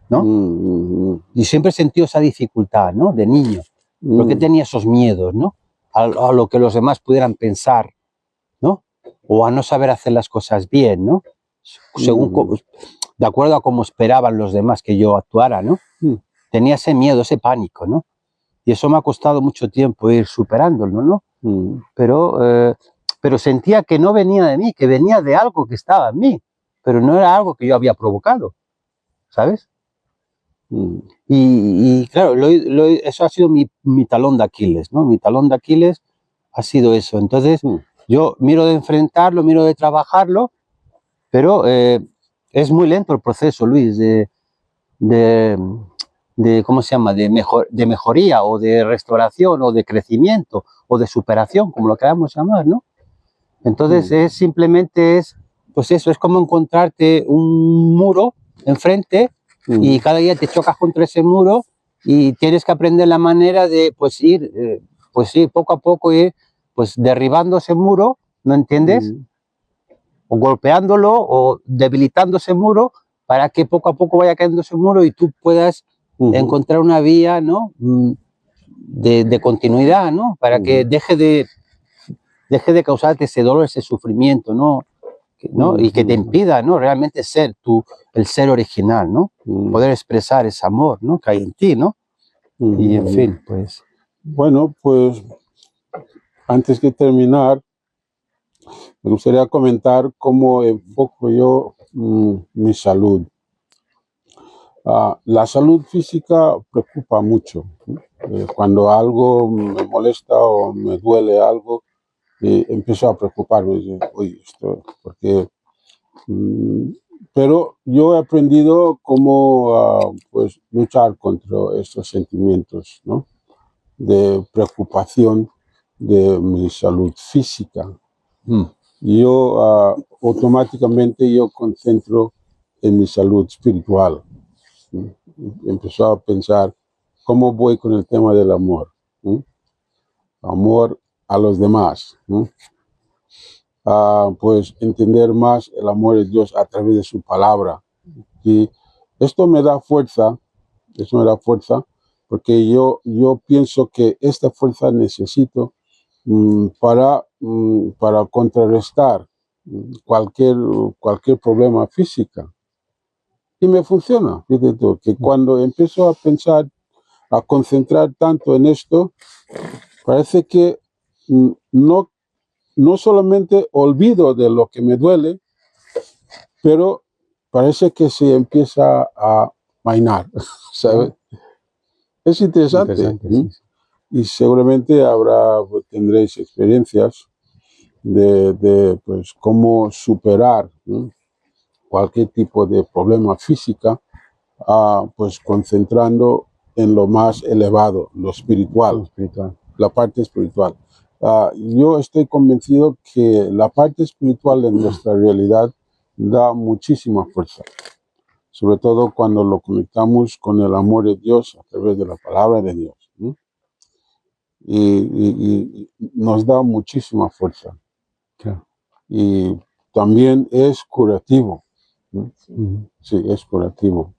¿no? Y siempre he sentido esa dificultad, ¿no? De niño, porque tenía esos miedos, ¿no? A lo que los demás pudieran pensar, ¿no? O a no saber hacer las cosas bien, ¿no? De acuerdo a cómo esperaban los demás que yo actuara, ¿no? Tenía ese miedo, ese pánico, ¿no? Y eso me ha costado mucho tiempo ir superándolo, ¿no? Pero sentía que no venía de mí, que venía de algo que estaba en mí, pero no era algo que yo había provocado, ¿sabes? Y claro, eso ha sido mi talón de Aquiles, ¿no? Mi talón de Aquiles ha sido eso. Entonces, yo miro de enfrentarlo, miro de trabajarlo, pero es muy lento el proceso, Luis, ¿cómo se llama? De mejoría o de restauración o de crecimiento o de superación, como lo queramos llamar, ¿no? Entonces simplemente pues eso, es como encontrarte un muro enfrente y cada día te chocas contra ese muro y tienes que aprender la manera de ir poco a poco, ir pues derribando ese muro, ¿no entiendes? O golpeándolo o debilitando ese muro para que poco a poco vaya cayendo ese muro y tú puedas encontrar una vía, ¿no? de continuidad, ¿no? Para que deje de causarte ese dolor, ese sufrimiento, ¿no? Y que te impida, ¿no? Realmente ser tú, el ser original, ¿no? Poder expresar ese amor, ¿no? Que hay en ti, ¿no? Y en fin, pues. Bueno, pues antes de terminar, me gustaría comentar cómo enfoco yo mi salud. La salud física preocupa mucho. Cuando algo me molesta o me duele algo, empiezo a preocuparme. Oye, esto, porque pero yo he aprendido cómo pues luchar contra estos sentimientos, ¿no? De preocupación de mi salud física. Yo automáticamente yo concentro en mi salud espiritual. Empezó a pensar cómo voy con el tema del amor. Amor a los demás. Pues entender más el amor de Dios a través de su palabra. Y esto me da fuerza, porque yo pienso que esta fuerza necesito para contrarrestar cualquier problema físico. Y me funciona, fíjate tú, que cuando empiezo a pensar, a concentrar tanto en esto, parece que no solamente olvido de lo que me duele, pero parece que se empieza a mainar, ¿sabes? Es interesante. Sí. Y seguramente tendréis experiencias de pues, cómo superar cualquier tipo de problema físico, pues concentrando en lo más elevado, lo espiritual, la parte espiritual. Yo estoy convencido que la parte espiritual de nuestra realidad da muchísima fuerza, sobre todo cuando lo conectamos con el amor de Dios a través de la palabra de Dios. Y nos da muchísima fuerza. Y también es curativo. Sí, es curativo.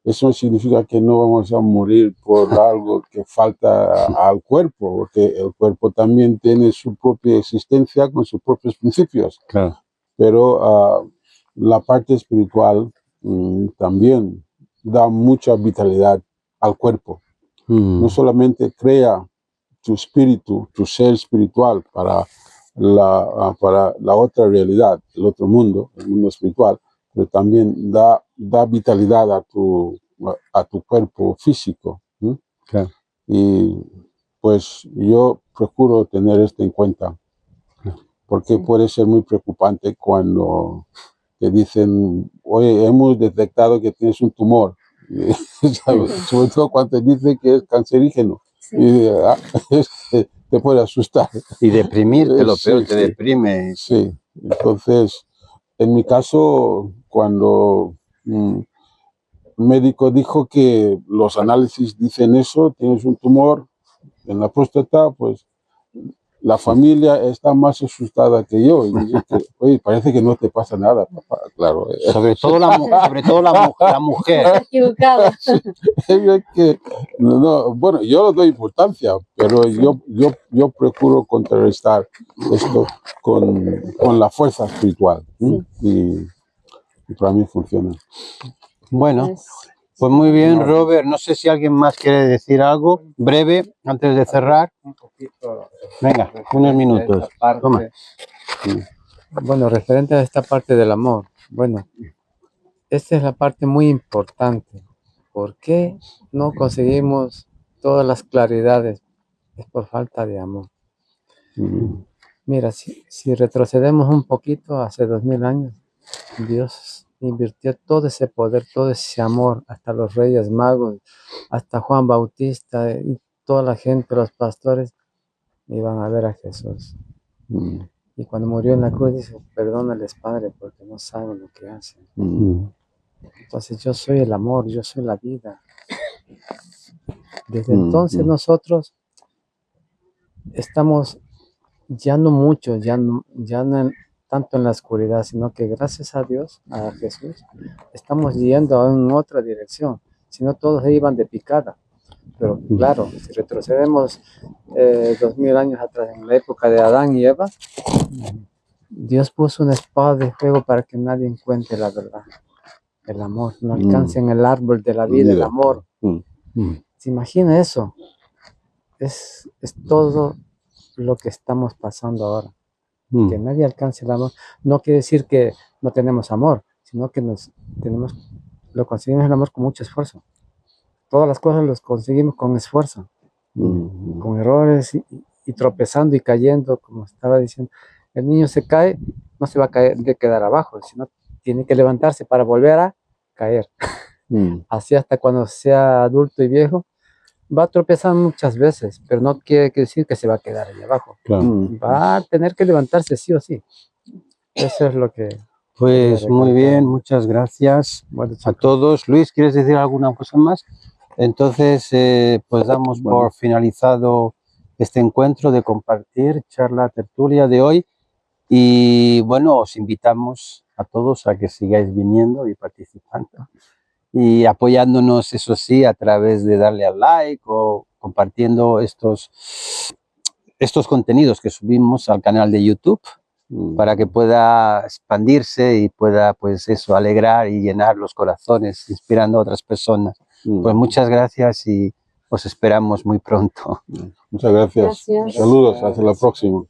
Eso significa que no vamos a morir por algo que falta al cuerpo, porque el cuerpo también tiene su propia existencia con sus propios principios. Claro. Pero la parte espiritual también da mucha vitalidad al cuerpo. No solamente crea tu espíritu, tu ser espiritual para la otra realidad, el otro mundo, el mundo espiritual, pero también da vitalidad a tu cuerpo físico. Claro. Y pues yo procuro tener esto en cuenta, porque puede ser muy preocupante cuando te dicen, oye, hemos detectado que tienes un tumor, ¿sabes? Sobre todo cuando te dicen que es cancerígeno. Y te puede asustar. Y deprimirte, lo peor, Sí, te sí. deprime. Sí, entonces, en mi caso, cuando el médico dijo que los análisis dicen eso, tienes un tumor en la próstata, pues la familia está más asustada que yo. Y dice que, oye, parece que no te pasa nada, papá. Claro. Sobre todo la mujer. Está equivocado. Sí, es que, bueno, yo le doy importancia, pero yo procuro contrarrestar esto con la fuerza espiritual. Y para mí funciona. Bueno, pues muy bien, Robert. No sé si alguien más quiere decir algo breve antes de cerrar. Un poquito. Venga, unos minutos. Toma. Bueno, referente a esta parte del amor. Bueno, esta es la parte muy importante. ¿Por qué no conseguimos todas las claridades? Es por falta de amor. Mira, si retrocedemos un poquito, hace 2000 años, Dios invirtió todo ese poder, todo ese amor, hasta los reyes magos, hasta Juan Bautista y toda la gente, los pastores, iban a ver a Jesús. Y cuando murió en la cruz, dice, perdónales, Padre, porque no saben lo que hacen. Entonces yo soy el amor, yo soy la vida. Desde entonces nosotros estamos ya no mucho, ya no tanto en la oscuridad, sino que gracias a Dios, a Jesús, estamos yendo en otra dirección. Si no, todos iban de picada. Pero claro, si retrocedemos 2000 años atrás, en la época de Adán y Eva, Dios puso una espada de fuego para que nadie encuentre la verdad. El amor, no alcancen el árbol de la vida, el amor. ¿Se imagina eso? Es todo lo que estamos pasando ahora. Que nadie alcance el amor. No quiere decir que no tenemos amor, sino que lo conseguimos el amor con mucho esfuerzo. Todas las cosas las conseguimos con esfuerzo, con errores y tropezando y cayendo, como estaba diciendo. El niño se cae, no se va a quedar abajo, sino tiene que levantarse para volver a caer. Así hasta cuando sea adulto y viejo, va a tropezar muchas veces, pero no quiere decir que se va a quedar ahí abajo. Claro. Va a tener que levantarse sí o sí. Eso es lo que... Pues muy bien, muchas gracias a todos. Luis, ¿quieres decir alguna cosa más? Entonces, pues damos por finalizado este encuentro de compartir, charla, tertulia de hoy. Y bueno, os invitamos a todos a que sigáis viniendo y participando. Y apoyándonos, eso sí, a través de darle al like o compartiendo estos contenidos que subimos al canal de YouTube para que pueda expandirse y pueda, pues eso, alegrar y llenar los corazones, inspirando a otras personas. Pues muchas gracias y os esperamos muy pronto. Muchas gracias. Gracias. Saludos, hasta la próxima.